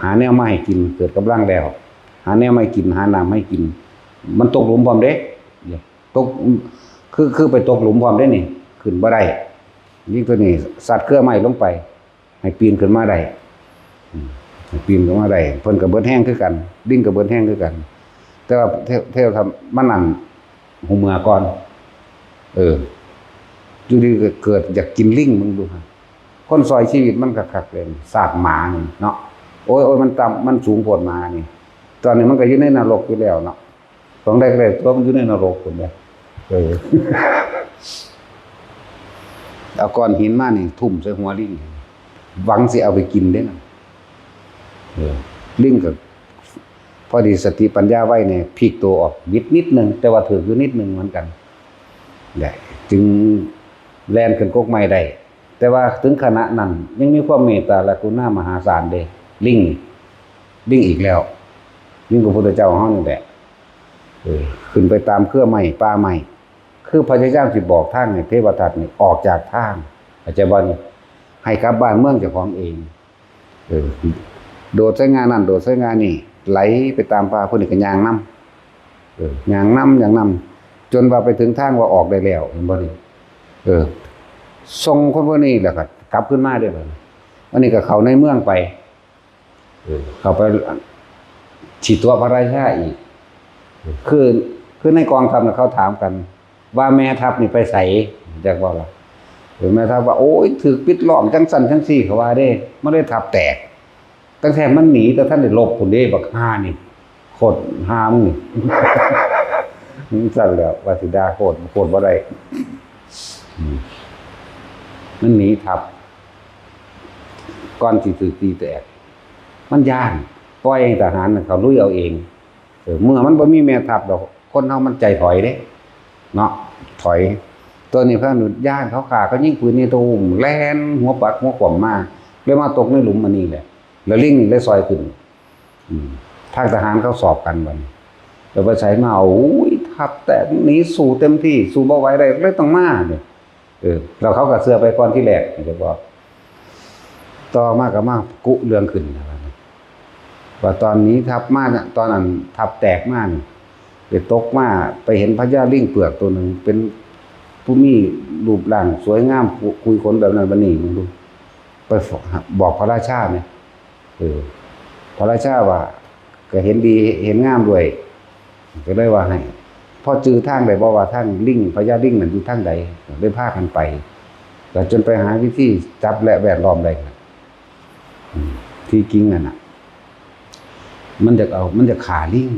หาแนวมาให้กินเกิดกำลังแล้วหาแนวมาให้กินหาน้ำให้กินมันตกหลุมพร้อมเด้ตกคือไปตกหลุมพร้อมได้นี่ขึ้นบ่ได้ลิงตัวนี้สัตว์เครือไม้ลงไปให้ปีนขึ้นมาได้ให้ปีนขึ้นมาได้เพิ่นก็เบิดแห้งคือกันลิงก็เบิดแห้งคือกันแต่ว่าเทวทัตมันนั่นหูเมื่อก่อนอยู่ดีเกิดอยากกินลิงมึงดูฮะคนซอยชีวิตมันคักๆเลยสาดหมานี่เนาะโอ้ยมันต่ำมันสูงโพดหมานี่ตอนนี้มันก็อยู่ในนรกอยู่แล้วเนาะของได้เลยตัวมันอยู่ในนรกพุ่นเนี่ยเอาก้อนหินมานี่ทุ่มใส่หัวลิงหวังสิเอาไปกินเด้น่ะลิงก็พอดีสติปัญญาไว้เนี่ยพลิกตัวออกนิดนึงแต่ว่าถืออยู่นิดนึงเหมือนกันได้จึงแล่นขึ้นกกไม้ได้แต่ว่าถึงขณะนั้นยังมีความเมตตาและกรุณามหาศาลเด้ลิงอีกแล้วลิงของพระพุทธเจ้าเฮานี่แหละขึ้นไปตามเครือไม้ป่าไม้คือพระเจ้าสิบอกทางให้เทวทัตนี่ออกจากทางอาจจะบ่นี่ให้กลับบ้านเมืองเจ้าของเองโดดใส่งานนั่นโดดใส่งานนี่ไหลไปตามป่าพุ่นนี่ก็ย่างนำย่างนำจนว่าไปถึงทางว่าออกได้แล้วเห็นบ่นี่ส่งคนพวกนี้แล้วก็กลับขึ้นมาได้บ่วันนี้ก็เข้าในเมืองไปเข้าไปฉีดตัวพระราชาอีกคือในกองทัพเขาถามกันว่าแม่ทัพนี่ไปไสจักว่าล่ะแม่ทัพว่าโอ้ยถูกปิดล้อมจังซั่นจังซี่เขาว่าเด้บ่ได้ทัพแตกตั้งแต่มันหนีแต่ท่านได้ลบพุ่นเด้บักห่านี่โคตรห่ามึงนี่สั่นแล้วว่าสิด่าโคตรบ่ได้มันหนีทัพก่อนสิถูกตีแตกมันย่านปล่อยให้ทหารเขาลุยเอาเองเมื่อมันบ่มีแม่ทัพดอกคนเฮามันใจถอยเด้เนาะถอยตัวนี้พระนุษย่านเขาขาเขายิงปืนในตูมแล่นหัวปักหัวขวมมาเลยมาตกในหลุมมันนี่แหละแล้วลิงเลยซอยขึ้นทางทหารเขาสอบกันบัดนี้แล้วไปใช้มาโอ้ยทัพแต่หนีสู้เต็มที่สู้บ่ไหวได้เลยต้องมาเนี่ยแล้วเขาก็เสื้อไปก่อนที่แรกเดี๋ยวบอกต่อมาก็มากุเรื่องขึ้นว่าตอนนี้ทัพมาตอนนั้นทัพแตกมากไปตกมาไปเห็นพญาลิงเปลือกตัวหนึ่งเป็นผู้มีรูปร่างสวยงามคุยคนแบบนั้นบัดนี้มึงดูไปบอกพระราชาเนี่ยพระราชาว่าก็เห็นดีเห็นงามด้วยก็เลยว่าให้พอจื้อทางได้บอกว่าทางลิงพญาลิงนั่นอยู่ทางใดได้พากันไปแล้วจนไปหาวิธีจับและแวดล้อมได้ที่จริงนั่นน่ะมันจะขาลิง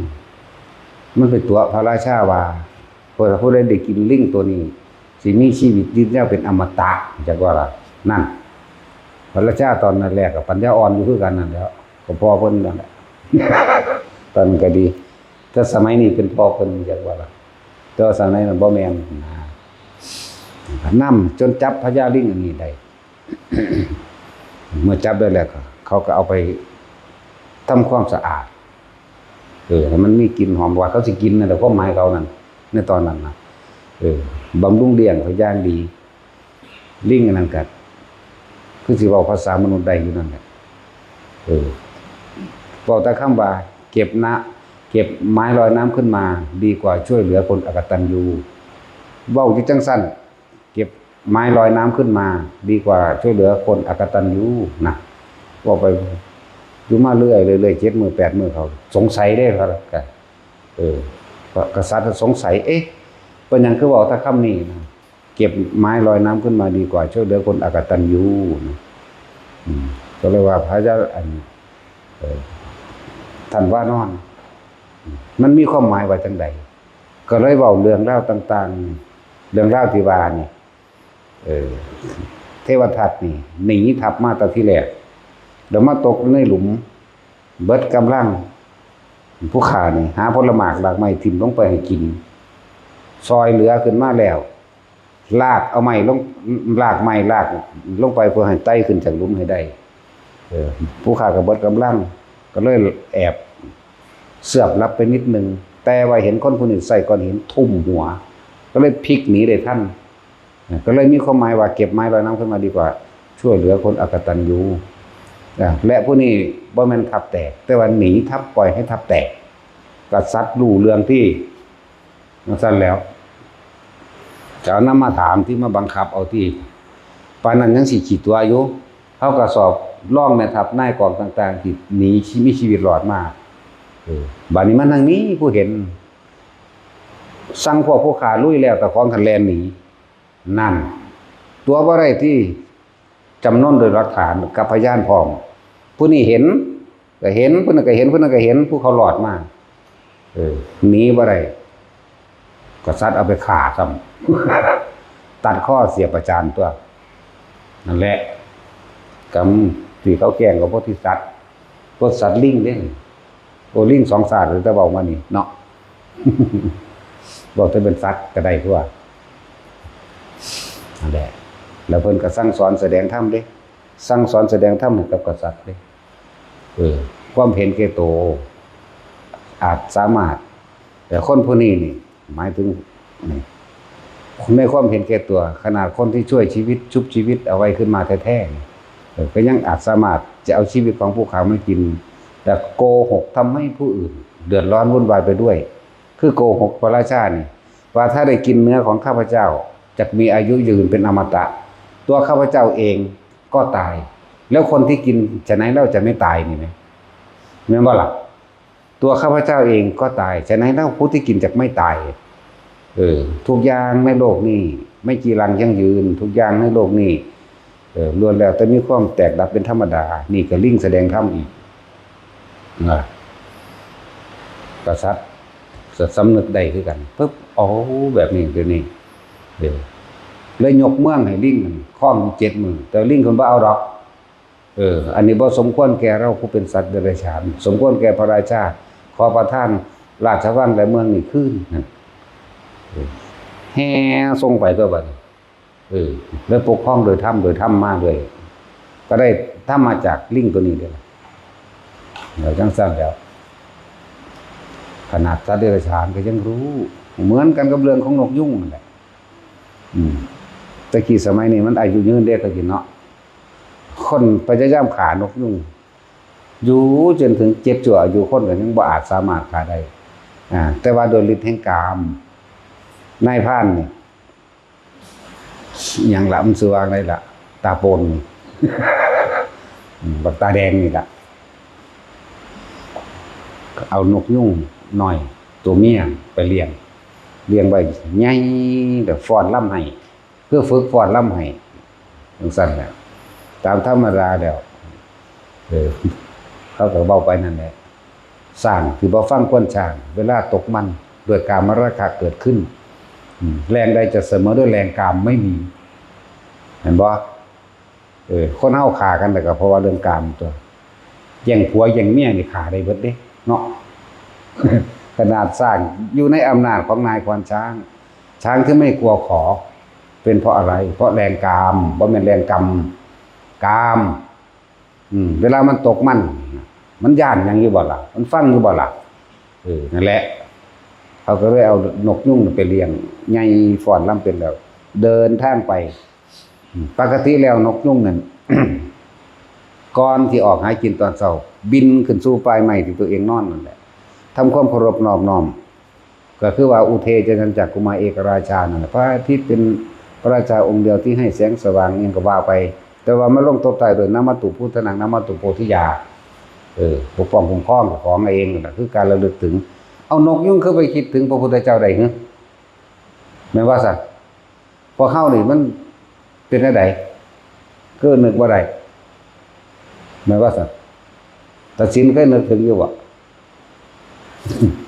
มันเป็นตัวพระราชาว่าผู้ใดได้กินลิงตัวนี้ สิมีชีวิตยืนยาวเป็นอมตะจักว่าล่ะนั่นพระราชาตอนนั้นแรกกับปัญญาอ่อนอยู่คือกันนั่นแหล้วก็พ่อเพิ่นนั่นแหละ ตอนก็ดีแต่สมัยนี้เป็นพ่อเพิ่นจักว่าล่ะแต่ว่าสมัยนั้นบ่แม่นนำจนจับพญาลิงอันนี้ได้ เมื่อจับได้แล้วก็เขาก็เอาไปทำความสะอาดให้มันมีกลิ่นหอมว่าเขาสิกินนั่นแหละความหมายเขานั่นในตอนนั้นนะบำรุงเลี้ยงเขาอย่างดีลิงอันนั้นก็คือสิเว้าภาษามนุษย์ได้อยู่นั่นแหละบอกแต่คำว่าเก็บไม้ลอยน้ำขึ้นมาดีกว่าช่วยเหลือคนอกตัญญูเว้าอยู่จังซั่นเก็บไม้ลอยน้ำขึ้นมาดีกว่าช่วยเหลือคนอกตัญญูนะบอกไปอยู่มาเรื่อย7 มื้อ8 มื้อเขาสงสัยได้ครับก็กษัตริย์สงสัยเป็นหยังคือบอกถ้าคำนี้นะเก็บไม้ลอยน้ำขึ้นมาดีกว่าช่วยเหลือคนอกตัญญูนะก็เลยว่าพระเจ้าท่านว่านอนมันมีความหมายว่าจังใดก็เลยเว้าเรื่องราวต่างๆเรื่องราวที่ว่านี่เทวทัตนี่หนีทัพมาแต่ที่แรกแล้วมาตกในหลุมเบิดกำลังผู้ฆ่านี่หาผลหมากหลากไม้ทิ่มลงไปให้กินซอยเหลือขึ้นมาแล้วลากเอาไม้ลงลากไม้ลากลงไปเพื่อให้ไต่ขึ้นจากหลุมให้ได้ผู้ฆ่าก็เบิดกำลังก็เลยแอบเสือบรับไปนิดนึงแต่ว่าเห็นคนผู้นี้ใส่ก้อนหินทุ่มหัวก็เลยพลิกหนีได้ทันก็เลยมีความหมายว่าเก็บไม้ลอยน้ำขึ้นมาดีกว่าช่วยเหลือคนอกตัญญูและผู้นี้บ่แม่นทับแตกแต่ว่าหนีทับปล่อยให้ทับแตกกษัตริย์รู้เรื่องที่นั่นซั่นแล้วจะเอานำมาถามที่มาบังคับเอาที่ปานนั้นยังสิขี้ตัวอยู่เฮาก็สอบร่องแม่ทัพนายกองต่างๆที่หนีมีชีวิตรอดมาบัดนี้มันทางนี้ผู้เห็นสั่งพวกผู้ฆ่าลุยแล้วแต่ของคันแลนหนีนั่นตัวบ่ได้ที่จำนวนโดยหลักฐานกับพยานพร้อมผู้นี้เห็นก็เห็นผู้นั้นก็เห็นผู้นั้นก็เห็นผู้เขารอดมาหนีบ่ได้กษัตริย์เอาไปฆ่าซ้ำตัดข้อเสียประจานตัวนั่นแหละกรรมที่เขาแกล้งกับพวกที่สัตว์พวกสัตว์ลิงเด้โอ้ลิง2 ศาสตร์หรือจะเว้ามานี่เนาะ บอกจะเป็นสัตว์ก็ได้ทั่วนั่นแหละแล้วเพิ่นก็สั่งสอนแสดงธรรมเด้สั่งสอนแสดงธรรมให้กับกษัตริย์เด้ความเห็นแก่โตวอาจสามารถแต่คนผู้นี้นี่หมายถึงนี่ในความเห็นแก่ตัวขนาดคนที่ช่วยชีวิตชุบชีวิตเอาไว้ขึ้นมาแท้ๆก็ยังอาจสามารถจะเอาชีวิตของผู้เขามากินแต่โกหกทำให้ผู้อื่นเดือดร้อนวุ่นวายไปด้วยคือโกหกพระราชานี่ว่าถ้าได้กินเนื้อของข้าพเจ้าจะมีอายุยืนเป็นอมตะตัวข้าพเจ้าเองก็ตายแล้วคนที่กินฉะนั้นเราจะไม่ตายนี่ไหมแม่นบ่ล่ะตัวข้าพเจ้าเองก็ตายฉะนั้นเราผู้ที่กินจะไม่ตายทุกอย่างในโลกนี้ไม่จีรังยั่งยืนทุกอย่างในโลกนี้ล้วนแล้วแต่มีความแตกดับเป็นธรรมดานี่ก็ลิงแสดงธรรมอีกกษัตริย์สำนึกได้คือกันปึ๊บแบบนี้เดี๋ยวนี้เลยยกเมืองให้ลิงคล้อง7 มื้อแต่ลิงคนบ่เอาดอกอันนี้บ่สมควรแก่เราผู้เป็นสัตว์เดรัจฉานสมควรแก่พระราชาขอประทานราชวังและเมืองนี้คืนแห่ส่งไปตัวบัดแล้วปกครองโดยธรรมมาเลยก็ได้ธรรมมาจากลิงตัวนี้เด้อแล้วจังซั่นแล้วขนาดสัตว์เดรัจฉานก็ยังรู้เหมือนกันกับเรื่องของนกยุงนั่นแหละแต่กี้สมัยนี้มันอายุยืนเด้อตะกี้เนาะคนพยายามฆ่านกยุงอยู่จนถึง7 ชั่วอายุคนก็ยังบ่อาจสามารถฆ่าได้แต่ว่าโดยฤทธิ์แห่งกามนายพรานนี่อย่างละมันชื่อว่าอะไรล่ะตาโปนบักตาแดงนี่ล่ะเอานกยุงหน่อยตัวเมียไปเลี้ยงไว้ใหญ่แบบฟ้อนล่ำให้เพื่อฝึกฟ้อนล่ำให้จังซั่นแหละตามธรรมดาแล้วเขาก็เว้าไปนั่นแหละสร้างที่บ่ฟังควรช่างเวลาตกมันด้วยกามราคะเกิดขึ้น แรงใดจะเสมอด้วยแรงกามไม่มีเห็นบ่คนเฮาฆ่ากันแต่ก็เพราะว่าเรื่องกามตัวแย่งผัวแย่งเมียนี่ฆ่าได้เบิดเด้เนาะ ขนาดสร้างอยู่ในอำนาจของนายควานช้างที่ไม่กลัวขอเป็นเพราะอะไรเพราะแรงกามบ่แม่นแรงกรรมกามเวลามันตกมันย่านยังอยู่บ่ล่ะมันฟังอยู่บ่ล่ะนั่นแหละเขาก็เลยเอานกยุ่งไปเลี้ยงใหญ่ฟ้อนล่ำเป็นแล้วเดินทางไปปกติแล้วนกยุ่งนั่น ก่อนที่ออกหากินตอนเช้าบินขึ้นสู่ปลายไม้ที่ตัวเองนอนนั่นแหละทำความเคารพนอบน้อมก็คือว่าอุเทจนันจักกุมารเอกราชานั่นแหละพระอาทิตย์เป็นพระราชาองค์เดียวที่ให้แสงสว่างยังก็ว่าไปแต่ว่ามันลงตบใต้โดยนามตุพุทธนังนามตุโพธิยาปกป้องคุ้มครองของเองนั่นแหละคือการระลึกถึงเอานกยุ่งเข้าไปคิดถึงพระพุทธเจ้าได้หรือแม้ว่าสัตว์พอเข้านี่มันเป็นอะไรก็นึกว่าไรแม้ว่าสัตว์ตัดสินเคยนึกถึงอยู่วะ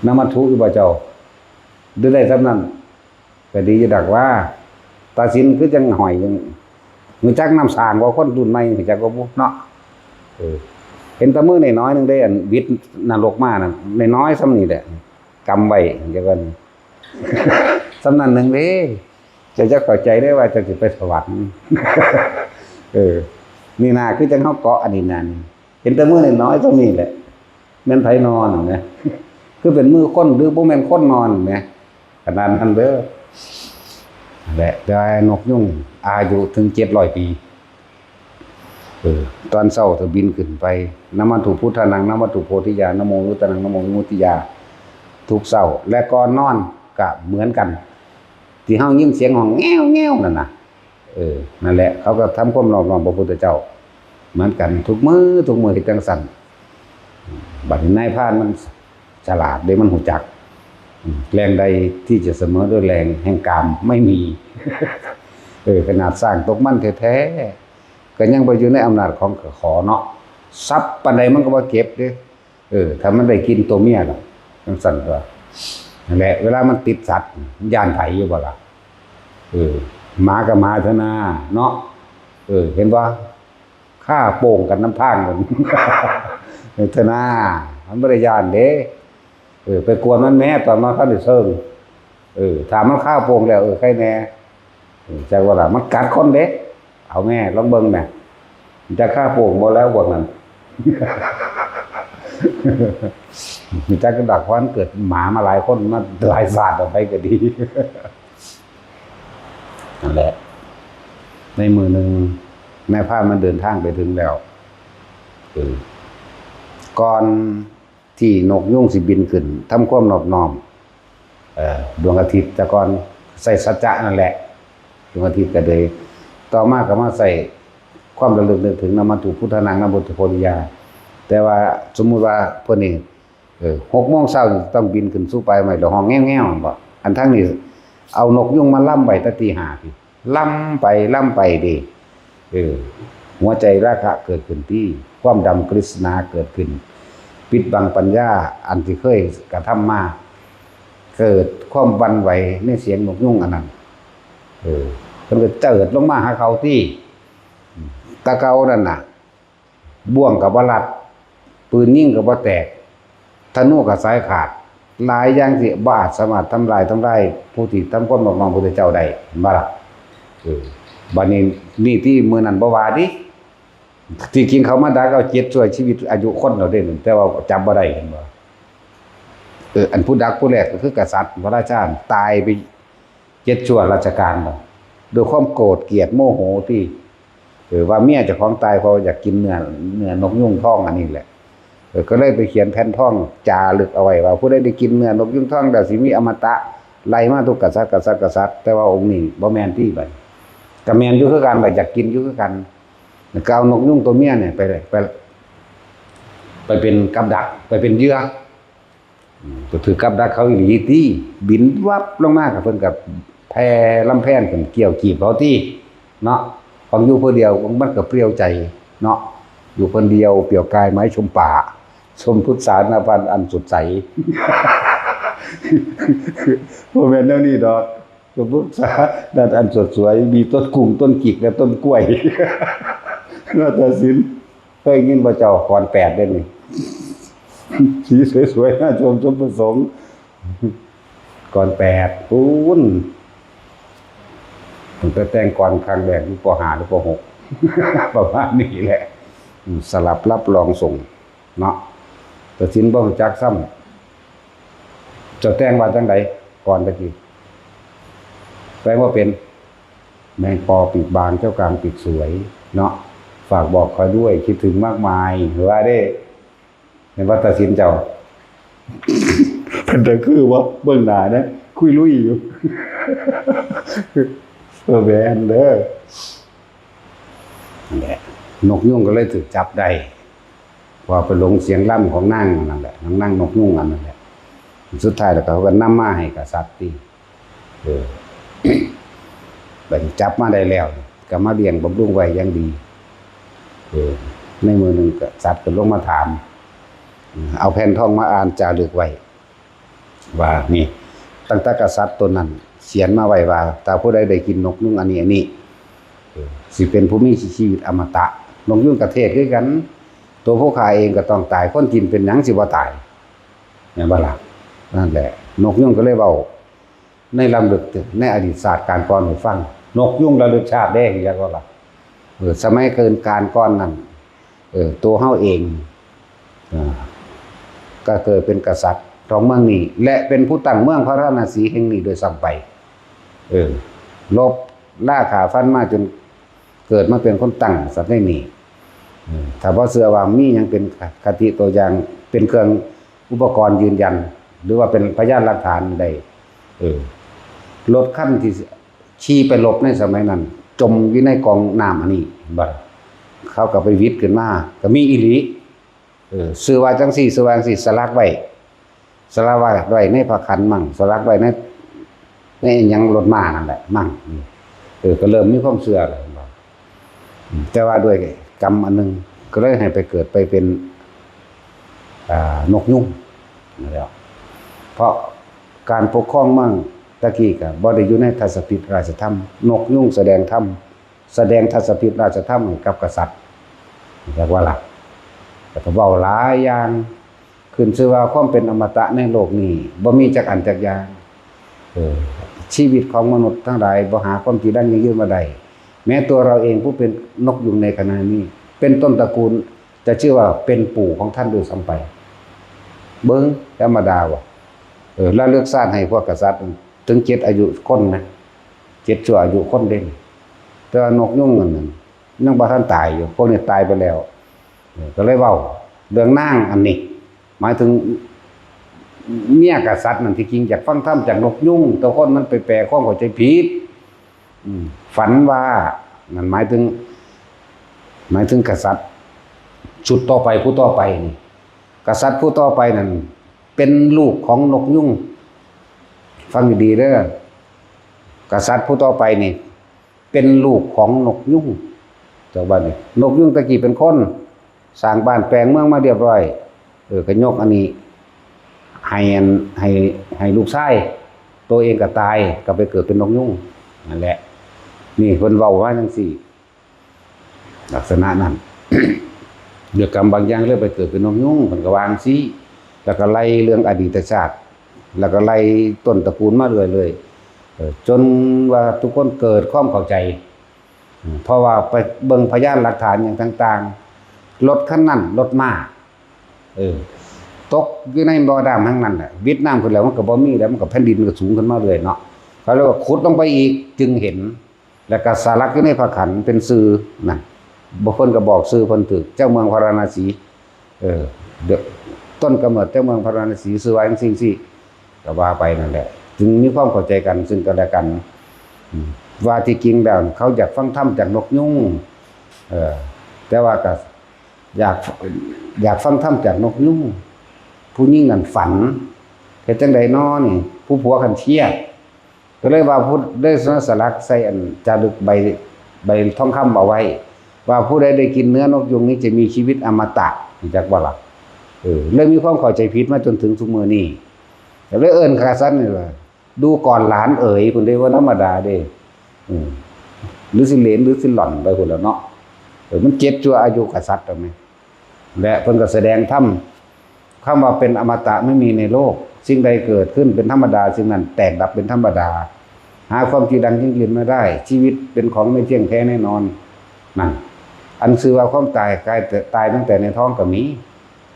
น้ำมันทุกข์อยู่บ่เจ้าด้วยได้สำนั้นก็ดีจะดักว่าตัดสินคือจังหอยยังมือจักน้ำสางว่าคนรุ่นใหม่มือจักก็บุเนาะเห็นตะมือในน้อยนึงได้อันวิทย์นรกมากนะในน้อยซ้ำนี่แหละกำไว้เดี๋ยวกันสำนันหนึ่งเด้จะเข้าใจได้ว่าจะไปสวรรค์นี่นาคือจังเขาเกาะอันนี้นานเห็นตะมือในน้อยซ้ำนี่แหละแม่นไผนอนนะคือเป็นมือค้นหรือบ่แม่นค้นนอนนะขนาดนั้นเด้อแหละได้นกยุ่งอายุถึง700 ปีตอนเช้าเธอบินขึ้นไปนามตุพุทธนังนามตุโพธิยานโมนุตตังนโมวิมุตติยาทุกเช้าและก่อนนอนก็เหมือนกันที่เฮายินเสียงของแง้วนั่นน่ะนั่นแหละเขาก็ทำความนอบน้อมพระพุทธเจ้าเหมือนกันทุกมื้อเฮ็ดจังซั่นบัดนี้นายพรานมันฉลาดเด้มันหูจักแรงใดที่จะเสมอด้วยแรงแห่งกามไม่มี ขนาดสร้างตกมันแท้ๆก็ยังไปอยู่ในอำนาจของขอเนาะทรัพย์ปานใดมันก็บ่เก็บเด้ถ้ามันได้กินตัวเมียล่ะจังซั่นก็นั่นแหละเวลามันติดสัตว์ย่านไผอยู่บ่ล่ะหมากับหมาเถอะนะเนาะเห็นบ่ฆ่าโป่งกันน้ำทางนั่น เถอะนะมันบ่ได้ย่านเด้ไปกวนมันแม่ตอนมาเข้าได้เซิงถามมันฆ่าโป่งแล้วใครแน่จักว่าล่ะมันกัดคนเด้เอาแม่ลองเบิ่งแม่จะฆ่าโป่งบ่แล้วพวกนั้น มีจักกระดักเพราะมันเกิดหมามาหลายคนมาหลายศาสตร์ออกไปก็ดี นั่นแหละในมือหนึ่งแม่พามันเดินทางไปถึงแล้วก่อนที่นกยุ่งสิบินขึ้นทำความนอบน้อมดวงอาทิตย์แต่ก่อนใส่สัจจะนั่นแหละดวงอาทิตย์ก็เลยต่อมาก็มาใส่ความระลึกนึกถึงนามตุพุทธนังนามตุโพธิยาแต่ว่าสมมุติว่าเพิ่นนี่6 โมงเช้าต้องบินขึ้นสู่ปลายไม้แล้วห้องแง่วๆบ่อันทั้งนี้เอานกยุ่งมาล่ำไว้ตั้งตี 5พี่ล่ำไปดิหัวใจราคะเกิดขึ้นที่ความดำกฤษณาเกิดขึ้นปิดบังปัญญาอันที่เคยกระทำมาเกิดความบันไหวในเสียงนกยุ่งอันนั้นเพิ่นก็เจิดลงมาหาเขาที่ตะเกานั่นน่ะบ่วงก็บ่รัดปืนยิงก็บ่แตกธนูก็สายขาดหลายอย่างสิบ่อาจสามารถทำลายผู้ที่ทำความนอบน้อมพระพุทธเจ้าได้บ่ล่ะบัดนี้นี่ที่มื้อนั้นบ่ว่าดิที่จริงเขามาดักเอา7ช่วยชีวิตอายุคนเราได้แต่ว่าจับบ่ได้เห็นบ่อันผู้ดักผู้แรกก็คือกษัตริย์พระราชาตายไป7ชั่วราชการบ่ด้วยความโกรธเกลียดโมโหที่ว่าเมียเจ้าของตายเพราะอยากกินเนื้อนกยุ่งทองอันนี้แหละก็เลยไปเขียนแผ่นทองจารึกเอาไว้ว่าผู้ใดได้กินเนื้อนกยุ่งทองแล้วสิมีอมตะไล่มาทุกกษัตริย์แต่ว่าองค์นี้บ่แม่นที่บัดก็แม่นอยู่คือกันบัดอยากกินอยู่คือกันก็เอานกยุ่งตัวเมียเนี่ยไปเป็นกับดักไปเป็นเหยื่อก็ถือกับดักเขาอีหลีที่บินวับลงมากับเพิ่นกับแพลำแพนขึ้นเกี่ยวกีบเขาที่เนาะของอยู่เพื่อเดียวมันก็เปรี้ยวใจเนาะอยู่คนเดียวเปลี่ยวกายไม้ชมป่าชมพุทธสารนาพันอันสดใส โมเมนต์แนวนี้ดอก สมมุติด้านอันสดสวยมีต้นกุ้งต้นกิกและต้นกล้วยนาฏศิลป์เคยยินบ่เจ้าก่อน8เด้อนี่สีสวยๆน่าชมสมประสงค์ก่อน8ปูนผมไปแต่งก่อนครั้งแรกอยู่ป.5 หรือป.6 ประมาณนี้แหละสลับรับรองส่งเนาะแต่สินบ่รู้จักซ้ำเจ้าแต่งว่าจังไดก่อนตะกี้แปลว่าเป็นแมงปอปีกบางเจ้ากลางปีกสวยเนาะฝากบอกคอยด้วยคิดถึงมากมายหรือว่าได้ในวัดศิลป์เจ้าเป็นแต่คือว่าเบื้องหน้านะคุยลุยอยู่แบนเด้อนั่นแหละนกยุ่งก็เลยถูกจับได้ว่าไปลงเสียงล่ำของนั่งนั่นแหละนั่งนกยุ่งอันนั่นแหละสุดท้ายแล้วเขาก็นำมาให้กษัตริย์ที่บัดจับมาได้แล้วก็มาเลี้ยงบำรุงไว้อย่างดีในมือหนึ่งกษัตริย์ก็ลงมาถามเอาแผ่นทองมาอ่านจารึกไว้ว่านี่ตั้งแต่กษัตริย์ตนนั้นเขียนมาไว้ว่าถ้าผู้ใดได้กินนกยุ่งอันนี้สิเป็นผู้มีชีวิตอมตะนกยุ่งกระเทศคือกันตัวผู้ขายเองก็ต้องตายคนกินเป็นหยังสิบ่ตายเนี่ยบ่ล่ะนั่นแหละนกยุ่งก็เลยเว้าในลำลึกในอดีตศาสตร์การก่อนให้ฟังนกยุ่งระลึกชาติได้อย่างก็ล่ะสมัยเกินการก่อนนั้นตัวเฮาเองก็เกิดเป็นกษัตริย์ของเมืองนี้และเป็นผู้ตั้งเมืองพระราชสีแห่งนี้โดยซ้ำไปลบล่าขาฟันมาจนเกิดมาเป็นคนตั้งสัตว์ได้นี่ถ้าว่าเสือว่ามียังเป็นคติตัวอย่างเป็นเครื่องอุปกรณ์ยืนยันหรือว่าเป็นพยานหลักฐานใดรถขั้นที่ขี่ไปลบในสมัยนั้นจมอยู่ในกองน้ำอันนี้บัดเขาก็ไปวิทย์ขึ้นมาก็มีอีหลีซื้อว่าจังสี่ซื้อว่าจังสี่สลักไว้ในพระขันมั่งสลักไว้ในยังรถม้านั่นแหละมั่งก็เริ่มมีความเชื่อแล้วแต่ว่าด้วยกรรมอันนึงก็เลยให้ไปเกิดไปเป็นนกยุ่งแล้วเพราะการปกครองเมืองตะกี้ก็บ่ได้อยู่ในทัศพิธราชธรรมนกยุ่งแสดงทัศพิธราชธรรมให้กับกษัตริย์เรียกว่าหลักแต่ก็เว้าหลายอย่างขึ้นชื่อว่าความเป็นอมตะในโลกนี้บ่มีจักอันจักอย่างชีวิตของมนุษย์ทั้งหลายบ่หาความจริงได้ยั่งยืนมาได้แม้ตัวเราเองผู้เป็นนกยุงในขณะนี้เป็นต้นตระกูลจะชื่อว่าเป็นปู่ของท่านโดยซ้ำไปเบิ่งธรรมดาว่ะแล้วเลือกสร้างให้พวกกษัตริย์ถึง7อายุคนนะ7ชั่วอายุคนเด่นแต่ว่านกยุงนั่นยังบ่ทันตายอยู่พวกนี้ตายไปแล้วก็เลยเว้าเรื่องนางอันนี้หมายถึงเมียกษัตริย์นั่นที่จริงอยากฟังธรรมจากนกยุงแต่คนมันไปแปลความเข้าใจผิดฝันว่านั่นหมายถึงกษัตริย์ชุดต่อไปผู้ต่อไปนี่กษัตริย์ผู้ต่อไปนั่นเป็นลูกของนกยุงฟังดีๆเด้อกษัตริย์ผู้ต่อไปนี่เป็นลูกของนกยุงเจ้าบ้านนี่นกยุงตะกี้เป็นคนสร้างบ้านแปลงเมืองมาเรียบร้อยก็ยกอันนี้ให้ลูกชายตัวเองก็ตายก็ไปเกิดเป็นนกยุงนั่นแหละนี่เพิ่นเว้าว่าจังซี่ลักษณะนั้น เรื่องกรรมบางอย่างเลยไปเกิดเป็นนกยุงเพิ่นก็วางซี่แล้วก็ไล่เรื่องอดีตชาติแล้วก็ไล่ต้นตระกูลมาเรื่อยเลยจนว่าทุกคนเกิดความเข้าใจเพราะว่าไปเบิ่งพยานหลักฐานอย่างต่างๆรถคันนั้นรถม้าตกอยู่ในบ่อน้ำทั้งนั้นแหละวิทย์น้ำขึ้นแล้วมันก็บ่มีแล้วมันก็แผ่นดินก็สูงขึ้นมาเรื่อยเนาะเขาเรียกว่าขุดลงไปอีกจึงเห็นแล้วก็สารักอยู่ในพระขันเป็นสื่อนั่นบางคนก็บอกสื่อเพิ่นถึกเจ้าเมืองพาราณสีต้นกำเนิดเจ้าเมืองพาราณสีสื่อไว้จังซี่ก็ว่าไปนั่นแหละจึงมีความเข้าใจกันซึ่งกันและกันว่าที่จริงแล้วเขาอยากฟังธรรมจากนกยุงแต่ว่าก็อยากฟังธรรมจากนกยุงผู้หญิงนั่นฝันเฮ็ดจังได๋น้อนี่ผู้ผัวคันเชียดก็เลยว่าพูดได้สลักใส่อันจารึกใบทองคำเอาไว้ว่าผู้ใดได้กินเนื้อนกยุงนี้จะมีชีวิตอมตะจักบ่ล่ะเลยมีความเข้าใจผิดมาจนถึงทุกมื้อนี้ก็เลยเอิ้นกษัตริย์นี่ว่า ดูก่อนหลานเอ๋ยคุณได้ว่าธรรมดาเด้หรือสิเหลนหรือสิหล่อนไปคนละเนาะมันเจ็บชั่วอายุกษัตริย์ตรงนี้และเพิ่นก็แสดงธรรมคำว่าเป็นอมตะไม่มีในโลกสิ่งใดเกิดขึ้นเป็นธรรมดาสิ่งนั้นแตกดับเป็นธรรมดาหาความจริงดังยิ่งยืนไม่ได้ชีวิตเป็นของไม่เที่ยงแท้แน่นอนนั่นอันคือว่าความตายกายตายตั้งแต่ในท้องก็มี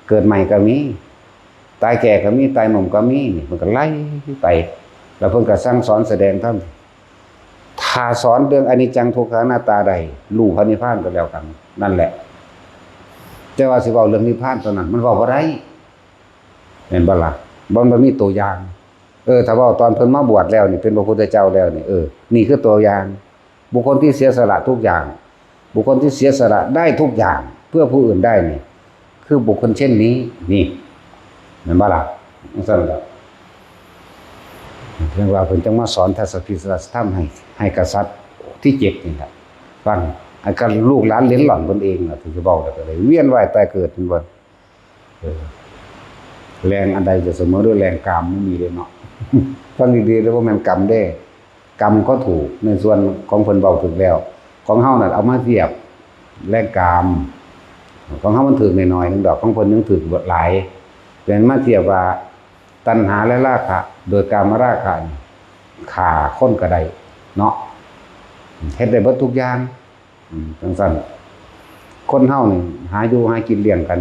เกิดใหม่ก็มีตายแก่ก็มีตายหนุ่มก็มีนี่มันก็ไล่ไปแล้วเพิ่นก็สั่งสอนแสดงธรรมถ้าสอนเรื่องอนิจจังทุกขังอนัตตาใดรู้พระนิพพานก็แล้วกันนั่นแหละแต่ว่าสิเว้าเรื่องนิพพานตอนนั้นมันเว้าบ่ได้เห็นบ่ล่ะบ่มีตัวอย่างถ้าเว้าตอนเพิ่นมาบวชแล้วนี่เป็นพระพุทธเจ้าแล้วนี่นี่คือตัวอย่างบุคคลที่เสียสละทุกอย่างบุคคลที่เสียสละได้ทุกอย่างเพื่อผู้อื่นได้นี่คือบุคคลเช่นนี้นี่เห็นบ่ล่ะซั่นล่ะเรื่องว่าเพิ่นจังมาสอนทัศพิสธรรมให้กษัตริย์ที่เจ็บนี่ครับฟังอาการลูกหลานเลี้ยงหล่อนตนเองน่ะถึงจะเว้าได้ก็เลยเวียนว่ายตายเกิดเป็นว่าแรงอันใดจะเสมอด้วยแรงกรรมไม่มีเลยเนาะฟังดีๆแล้วว่ามันกรรมเด้กรรมก็ถูกในส่วนของเพิ่นเว้าถูกแล้วของเฮาน่ะเอามาเทียบแรงกรรมของเฮามันถูกน้อยๆนึงดอกของเพิ่นยังถูกหลายเป็นมาเทียบว่าตัณหาและราคะโดยกามราคะฆ่าคนก็ได้เนาะเฮ็ดได้เบิดทุกอย่างจังซั่นคนเฮานี่หาอยู่หากินเลี้ยงกัน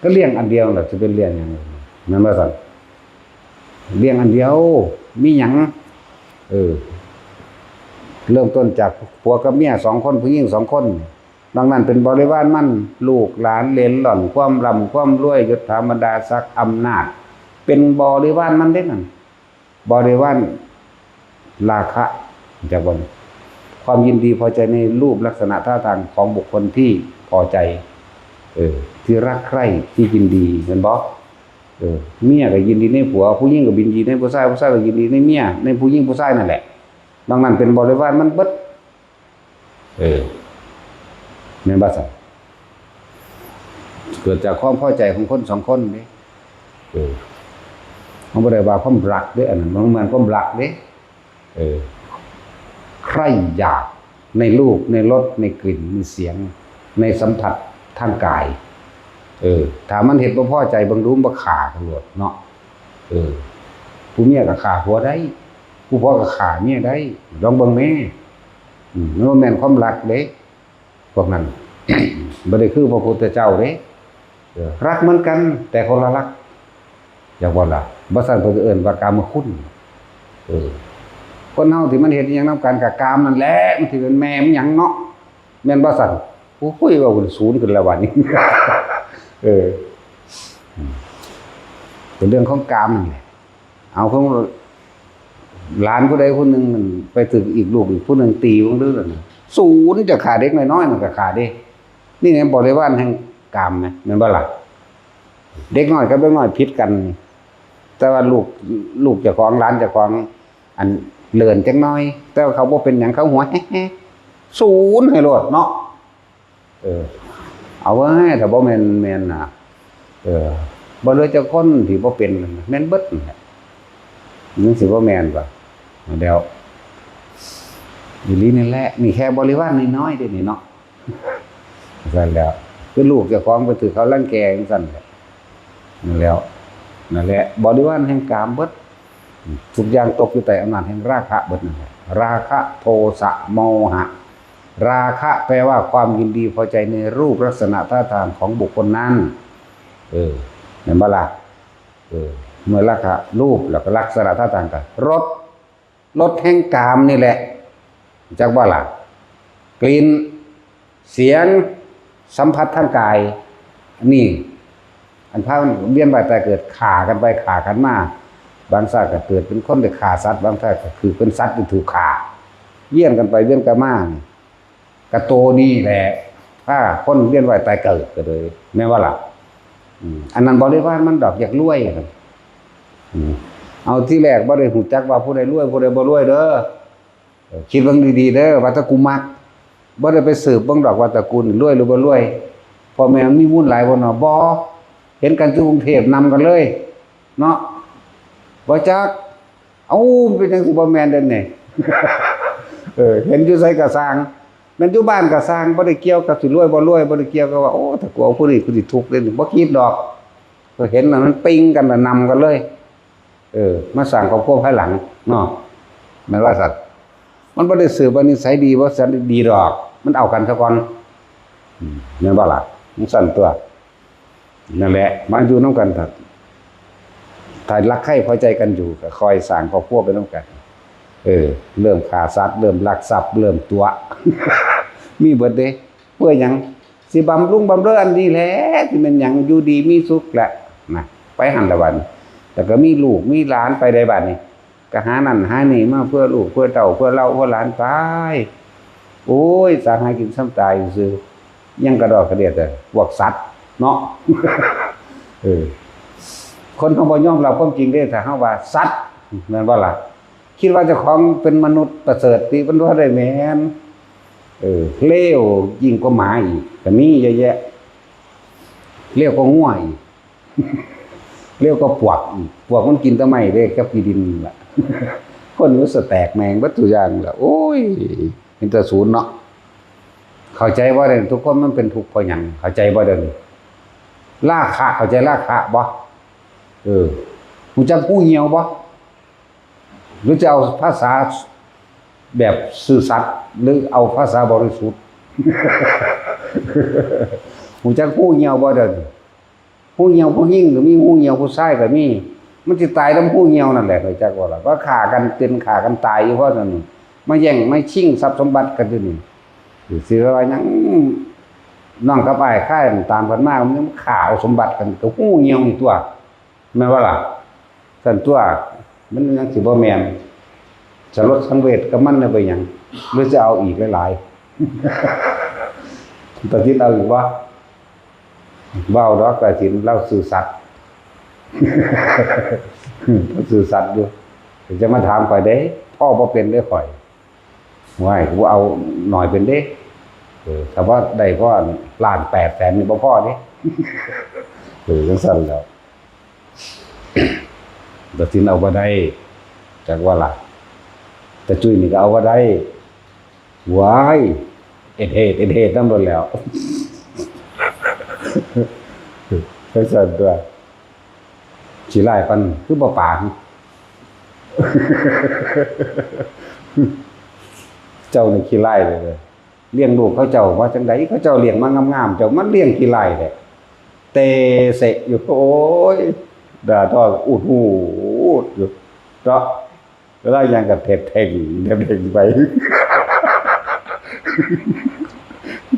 ก็เลี้ยงอันเดียวล่ะสิเป็นเลี้ยงหยังแม่นบ่ซั่นเลี้ยงอันเดียวมีหยังเริ่มต้นจากผัวกับเมีย2คนผู้หญิง2คนดังนั้นเป็นบริวารมันลูกหลานเหลนหล่อนความร่ำความรวยยศถาบรรดาศักดิ์อำนาจเป็นบริวารมันเด้นั่นบริวารราคะจากบนความยินดีพอใจในรูปลักษณะท่าทางของบุคคลที่พอใจที่รักใคร่ที่ยินดีเห็นบ่เมียก็ยินดีในผัวผู้หญิงก็ยินดีในผู้ชายผู้ชายก็ยินดีในเมียในผู้หญิงผู้ชายนั่นแหละดังนั้นเป็นบริวารมันเบิดแม่นบ่ซั่นเกิดจากความพอใจของคน2คนเด้มันบ่ได้ว่าความรักเด้อันนั้นมันเหมือนความรักเด้ใครอยากในรูปในรสในกลิ่นในเสียงในสัมผัสทางกายถ้ามันเห็นบ่พอใจเบิ่งดูบ่ฆ่ากันโลดเนาะผู้เมียก็ฆ่าผัวได้ผู้พ่อก็ฆ่าเมียได้ลองเบิ่งแม่มันบ่แม่นความรักเด้พวกนั้น บ่ได้คือพระพุทธเจ้าเด้รักเหมือนกันแต่คนละรักอย่างว่าล่ะบ่ซั่นเพิ่นเอิ้นว่ากามคุณคนเฮาที่มันเฮ็ดอีหยังนำกันกับกามนั่นแหละมันสิเป็นแม่มันหยังเนาะแม่นบ่ซั่นโอ้ยว่ามันศูนย์ขึ้นแล้วบัดนี้เป็นเรื่องของกามนั่นแหละเอาของหลานผู้ใดคนหนึงมันไปถึงอีกลูกอีกผู้หนึงตีบ่รู้นั่นศูนย์จะฆ่าเด็กน้อยๆมันก็ฆ่าเด้นี่แหละบริวารแห่งกามนะแม่นบ่ล่ะเด็กน้อยกับเด็กน้อยผิดกันแต่ว่าลูกเจ้าของหลานเจ้าของอันเลื่อนจังน้อยแต่ว่าเขาบ่เป็นหยังเขาหัวศูนย์ให้โลดเนาะเอาไว้ถ้าบ่แม่นน่ะบ่เลยเจ้าคนที่บ่เป็นแม่นเบิดนี่สิบ่แม่นบ่แล้วอีหลีนี่แหละนี่แค่บริวารน้อยๆเด้นี่เนาะซั่นแล้วคือลูกเจ้าของไปถือเขารังแกจังซั่นแหละนั่นแหละบริวารแห่งกามเบิดทุกอย่างตกอยู่ใต้อำนาจแห่งราคะเบิดนั่นแหละราคะโทสะโมหะราคะแปลว่าความยินดีพอใจในรูปลักษณะท่าทางของบุคคลนั้นเห็นบ่ล่ะเมื่อราคะรูปแล้วก็ลักษณะท่าทางกันรสแห่งกามนี่แหละจักว่าล่ะกลิ่นเสียงสัมผัสทางกายนี่อันพาเวียนว่ายตายเกิดฆ่ากันไปฆ่ากันมาบางชาติก็เกิดเป็นคนได้ฆ่าสัตว์บางชาติก็คือเป็นสัตว์ที่ถูกฆ่าเวียนกันไปเวียนกันมากระโตนี่แหละถ้าคนเวียนว่ายตายเกิดก็เลยแม่ว่าล่ะอันนั้นบริวารมันดอกอยากรวยเอาที่แรกบ่ได้ฮู้จักว่าผู้ใดรวยผู้ใดบ่รวยเด้อคิดเบิ่งดีๆเด้อว่าตะกูมักบ่ได้ไปสืบเบิ่งดอกว่าตระกูลรวยหรือบ่รวยพ่อแม่มีบุญหลายบ่เนาะบ่เห็นกันที่กรุงเทพนำกันเลยเนาะบ่จัก เอ้าเป็นจังสิบ่แม่นเด้อนี่ เห็นอยู่ไสก็สร้างแม่นอยู่บ้านก็สร้างบ่ได้เกี่ยวกับสิรวยบ่รวยบ่ได้เกี่ยวกับว่าโอ้ถ้ากูเอาผู้นี้กูสิทุกข์เด้อบ่คิดดอกก็เห็นแล้วมันปิ๊งกันแล้วนำกันเลยมาสร้างครอบครัวภายหลังเนาะแม่นว่าสัตว์มันบ่ได้สืบว่านิสัยดีบ่สันดีดอกมันเอากันซะก่อนแม่นบ่ล่ะมันสั่นตัวนั่นแหละมาอยู่นำกันเถิดถ้ารักใคร่พอใจกันอยู่ก็คอยสร้างครอบครัวไปนำกันเริ่มฆ่าสัตว์เริ่มลักทรัพย์เริ่มตัว มีเบิดเด้เพื่อหยังสิบำรุงบำเรออันดีแหละที่มันหยังอยู่ดีมีสุขแหละนะไปหันละวันแต่ก็มีลูกมีหลานไปได้บัดนี้ก็หานั่นหานี่มาเพื่อลูกเพื่อเต้าเพื่อเล่าเพื่อหลานไปโอ้ยสาหากินซ้ำตายซื่อยังกระดอกกระเดียดแต่พวกสัตว์เนาะ คนเขาบ่ยอมรับความจริงเด้ถ้าเฮาว่าสัตว์แม่นบ่ล่ะคิดว่าเจ้าของเป็นมนุษย์ประเสริฐที่มันว่าได้แม่นเลวยิ่งกว่าหมาอีกก็มีเยอะแยะเลวกว่างัวอีก เลวกว่าปวกอีกปวกมันกินต้นไม้เด้กับกินดินล่ะ คนรู้สึกแตกแมงวัตถุอย่างล่ะโอ้ยเป็นแต่ศูนย์เนาะเข้าใจว่าเด้ทุกคนมันเป็นทุกข์เพราะหยังเข้าใจบ่เด้ราคะเข้าใจราคะบ่รู้จักผู้เหี่ยวบ่หรือจะเอาภาษาแบบซื่อสัตย์หรือเอาภาษาบริสุทธิ์ รู้จักผู้เหี่ยวบ่เด้ผู้เหี่ยวผู้หญิงก็มีผู้เหี่ยวผู้ชายก็มีมันสิตายนำผู้เหี่ยวนั่นแหละรู้จักบ่ล่ะว่าฆ่ากันเป็นฆ่ากันตายอยู่เพราะนั่นมาแย่งมาชิงทรัพย์สมบัติกันอยู่นี่สิว่าหยังน้องกับอ้ายค่ายตามกันมามันฆ่าเอาสมบัติกันก็ผู้เหี่ยวนี่ตัวแม่นว่าล่ะซั่นตัวมันยังสิบ่แม่นจะลดสังเวชกับมันได้ไปหยังหรือจะเอาอีกหลายๆตัดสินเอาอีกว่าเว้าดอกตัดสินเล่าซื่อสัตย์ ซื่อสัตย์อยู่จะมาถามข่อยเด้พ่อบ่เป็นได้ข่อยว้ายกูเอาหน่อยเป็นเด้ถ้าว่าได้พ่อล้าน8แสนนี่บ่พอเด้ จังซั่นแล้วตัดสินเอาบ่ได้จักว่าล่ะแต่จุ้ยนี่ก็เอาบ่ได้ว้ายเอ็ดเหตุนำโดนแล้ว จังซั่นตัวสิไล่ปันคือบ่ปาก เจ้านี่ขี้ไล่เลยเลี้ยงลูกเขาเจ้าว่าจังได๋เขาเจ้าเลี้ยงมางามๆเจ้ามันเลี้ยงขี้ไล่แหละเตเสะอยู่โอ้ยด่าทออุดหูอยู่เนาะแล้วยังกับเท่งเด้งไป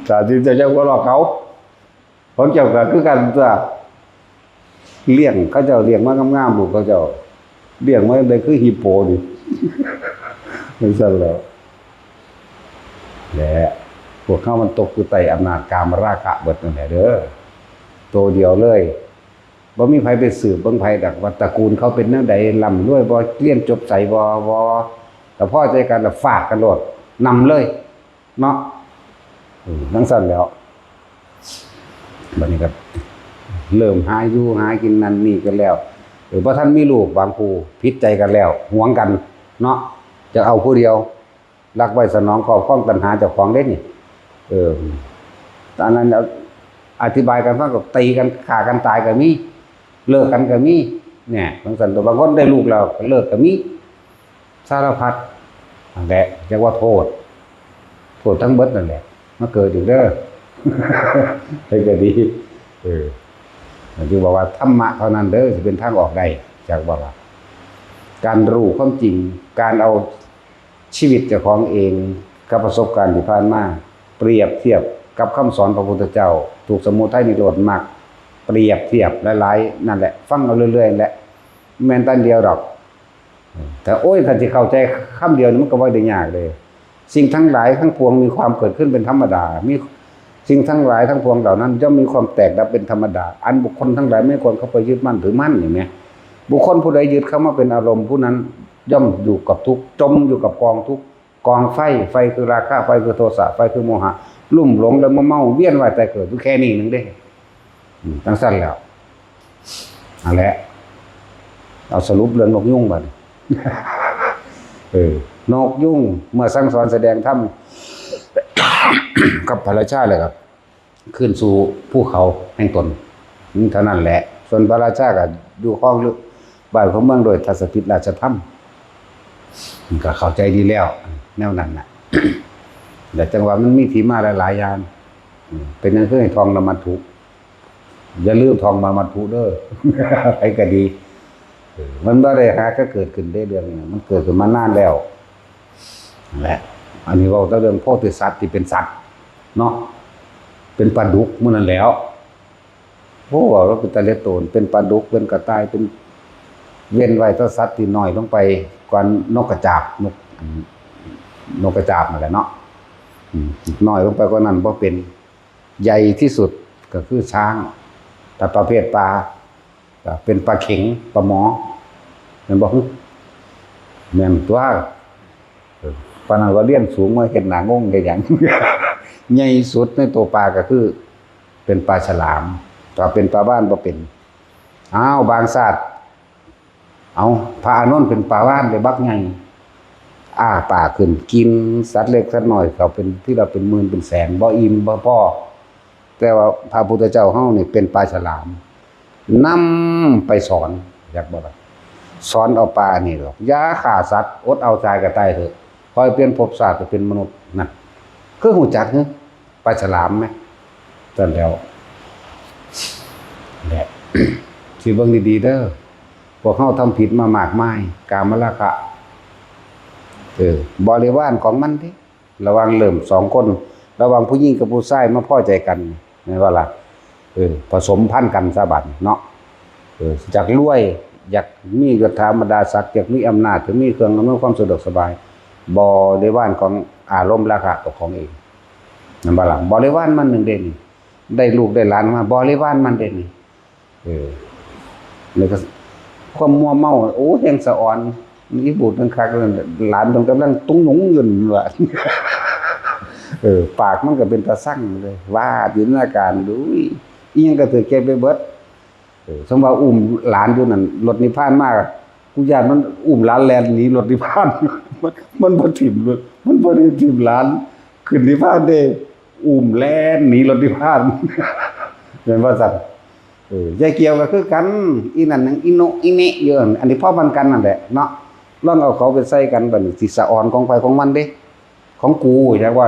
ถ้าที่จะว่าหลอกเขาของเจ้าก็คือกันตัวเลี้ยงเขาเจ้าเลี้ยงมางามๆลูกเขาเจ้าเลี้ยงมาได้คือฮิปโปนี่ มันซั่นแล้วแหละพวกเขามันตกอยู่ใต้อำนาจกามราคะเบิดนั่นแหละเด้อตัวเดียวเลยบ่มีไผไปสืบเบิ่งไผดอกว่าตระกูลเขาเป็นแนวใดร่ำรวยบ่เรียนจบไสบ่แต่พอใจกันแล้วฟาดกันโลดนำเลยเนาะจังซั่นแล้วบัดนี้ก็เริ่มหาอยู่หากินนั่นนี่กันแล้วบ่ทันมีลูกบางคู่ผิดใจกันแล้วหวงกันเนาะจะเอาผู้เดียวรักไว้สนองครอบครองตัณหาเจ้าของเด้นี่ตอนนั้นอธิบายกันฟังก็ตีกันฆ่ากันตายก็มีเลิกกันก็มีเนี่ยบางสันตัวบางคนได้ลูกแล้วก็เลิกก็มีสารพัดนั่นแหละเรียกว่าโทษทั้งเบิดนั่นแหละมาเกิดอยู่เด้อ ให้ก็ดีคือบอกว่าธรรมะเท่านั้นเด้อสิเป็นทางออกได้จากว่าการรู้ความจริงการเอาชีวิตเจ้าของเองกับประสบการณ์ที่ผ่านมาเปรียบเทียบกับคำสอนพระพุทธเจ้าถูกสมุทัยนิโรธมรรคเปรียบเทียบหลายๆนั่นแหละฟังเอาเรื่อยๆแหละแม่นตันเดียวดอกแต่โอ้ยถ้าสิเข้าใจคำเดียวนี่มันก็บ่ได้ยากเลยสิ่งทั้งหลายทั้งปวงมีความเกิดขึ้นเป็นธรรมดามีสิ่งทั้งหลายทั้งปวงเหล่านั้นย่อมมีความแตกดับเป็นธรรมดาอันบุคคลทั้งหลายไม่ควรเข้าไปยึดมั่นถือมั่นอย่างนี้บุคคลผู้ใดยึดเข้ามาเป็นอารมณ์ผู้นั้นย่อมอยู่กับทุกข์จมอยู่กับกองทุกข์กองไฟคือราคะไฟคือโทสะไฟคือโมหะลุ่มหลงแล้วเมาเวียนว่ายตายเกิดอยู่แค่นี้นึงเด้ตั้งสั้นแล้วนั่นแหละเอาสรุปเรื่องนกยุงบัด นกยุ่งเมื่อสั่งสอนแสดงธรรม กับพระราชาเลยครับขึ้นสู่ภูเขาแห่งตนนี่เท่านั้นแหละส่วนพระราชาก็อยู่ห้องลึกบ้านของเมืองโดยทัศพิษราชธรรมก็เข้าใจดีแล้วแนวนั้นน่ะ แต่จังหวะมันมีที่มาหลายๆอย่างเป็นนั่นคือให้ทองละมัดถุอย่าลืมทองมามัดถุเด้อ ไอ้ก็ดีมันบ่ได้หาก็เกิดขึ้นได้เรื่องนี้มันเกิดขึ้นมานานแล้วนั่นแหละอันนี้เว้าแต่เรื่องโพธิสัตว์ที่เป็นสัตว์เนาะเป็นปลาดุกมื้อนั้นแล้วโอ้ว่าเราเป็นตะเลโตนเป็นปลาดุกเป็นกระต่ายเป็นเว้นไว้ต่อสัตว์ที่น้อยลงไปกว่านกกระจาบนกกระจาบนั่นแหละเนาะน้อยลงไปกว่านั้นบ่เป็นใหญ่ที่สุดก็คือช้างแต่ประเภทปลาก็เป็นปลาเข็งปลาหมอแม่นบ่แม่นตัวปานนั้นว่าเรียนสูงมาเฮ็ดหน้างงได้หยัง ใหญ่สุดในตัวปลาก็คือเป็นปลาฉลามถ้าเป็นปลาบ้านบ่เป็นอ้าวบางชาติเอาพระอานนท์เป็นปลาบ้านได้บักใหญ่ปากขึ้นกินสัตว์เล็กสัตว์น้อยเขาเป็นที่เราเป็นหมื่นเป็นแสนบ่อิ่มบ่พอแต่ว่าพระพุทธเจ้าเฮานี่เป็นปลาฉลามนำไปสอนอยากบ่ล่ะสอนเอาปลานี่หรอกอย่าฆ่าสัตว์อดเอาใจก็ตายเถอะคอยเปลี่ยนภพชาติไปเป็นมนุษย์นั่นคือหูจักเหรอปลาฉลามไหมตอนแล้วแหละ สิเบิ่งดีๆเด้อพวกเฮาทำผิดมามากมายกามราคะบริวารของมันดิระวังเริ่ม2คนระวังผู้หญิงกับผู้ชายมาพอใจกันแม่นว่าล่ะผสมพันธุ์กันซะบัดเนาะจากรวยอยากมียศธรรมดาศักดิ์อยากมีอำนาจอยากมีเครื่องอำนวยความสะดวกสบายบริวารของอารมณ์ราคะของเองนั่นบ่ล่ะบริวารมันนึงเด่นได้ลูกได้หลานมาบริวารมันเด่นแล้วก็ความมัวเมาโอ้แห่งสะอ่อนนี่บูดมันคักหลานต้องกำลังตุ้งหนุงยืนว่า ปากมันก็เป็นตาสั่งเลยว่าจินตนาการดูอีหยังก็ถือแกไปเบิดสมว่าอุ้มหลานอยู่นั่นรถนิพพานมากกูญาติมันอุ้มหลานแล่นหนีรถนิพพาน มันบ่ถิ่มรถมันบ่ได้ถิ่มหลานขึ้นนิพพานเด้อุ้มแล่นหนีรถนิพพาน เป็นว่าซั่นยายเกี่ยวก็คือกันอีนั่นนึงอีโนอีเนะเยอะอันนี้พ่อมันกันนั่นแหละเนาะลองเอาเขาไปใส่กันบัดนี้สิสะอ่อนของไผของมันเด้ของกูจักว่า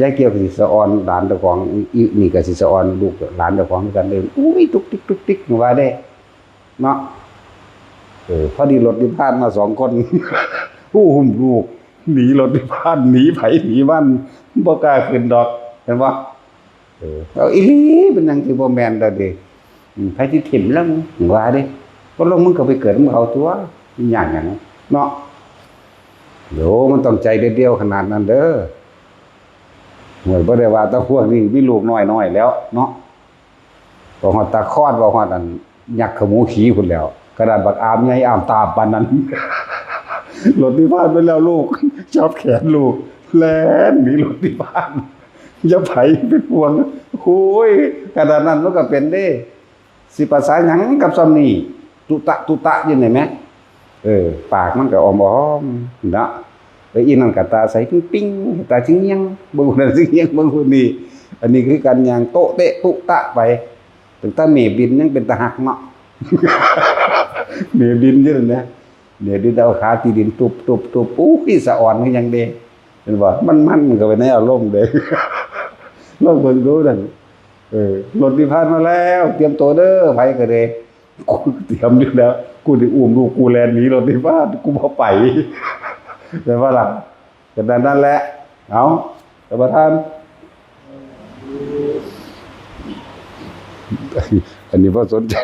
ยายเกี่ยวก็สิสะอ่อนหลานเจ้าของอีนี่ก็สิสะอ่อนลูกหลานเจ้าของกันเด้อุ้ยตุกติกตุกติกว่าเด้เนาะพอดีรถนิพพานมา2คนอุ้มลูกหนีรถนิพพานหนีไผหนีมันบ่กล้าขึ้นดอกเห็นบ่เอาอีหลีเป็นหยังสิบ่แม่นดอกเด้ไผสิถิ่มแล้วว่าเด้บ่ลงมึงก็ไปเกิดมึงเอาตัวอย่างหยังเนาะโยมันต้องใจเดียวขนาดนั้นเด้อหวยบ่ได้ว่าแตะพวกนี้มีลูกน้อยๆแล้วเนาะบ่ฮอดตาคอดบ่ฮอดอันยักษ์ขมูขี้พุ่นแล้วกระดานบักอามใหญ่อามตาปานนั้น รถที่บ้านไปแล้วลูกชอบแขนลูกแล่นหนีรถที่บ้านอย่าไผเป็นห่วงโอ้ยขนาดนั้นมันก็เป็นเด้สิภาษาหยังกับซ้ำนี่ตุตะอยู่ไหนแม่ปากมันก็อ้อมๆเนาะอีนั่นก็ตาใสปิ๊งๆตาจิงยังบ่ฮู้นั่นสิยังบ่ฮู้นี่อันนี้คือการย่างโตะเตะตุตะไปตั้งแต่เมบินยังเป็นตาหักเนาะ เมบินอยู่นั่นนะเดี๋ยวดิเอาขาตีดินตุบอู้ยสะอ่อนคือหยังเด้เห็นบ่มันก็ไปในอารมณ์เด้ ลองเบิ่งดูนั่นรถนิพพานมาแล้วเตรียมตัวเด้อไผก็เด้กูเตรียมอยู่แล้วกูสิอุ้มลูกกูแล่นหนีรถนิพพานกูบ่ไป แต่ว่าล่ะก็นั่นแหละเอาท่านประธานอันนี้บ่สนใจ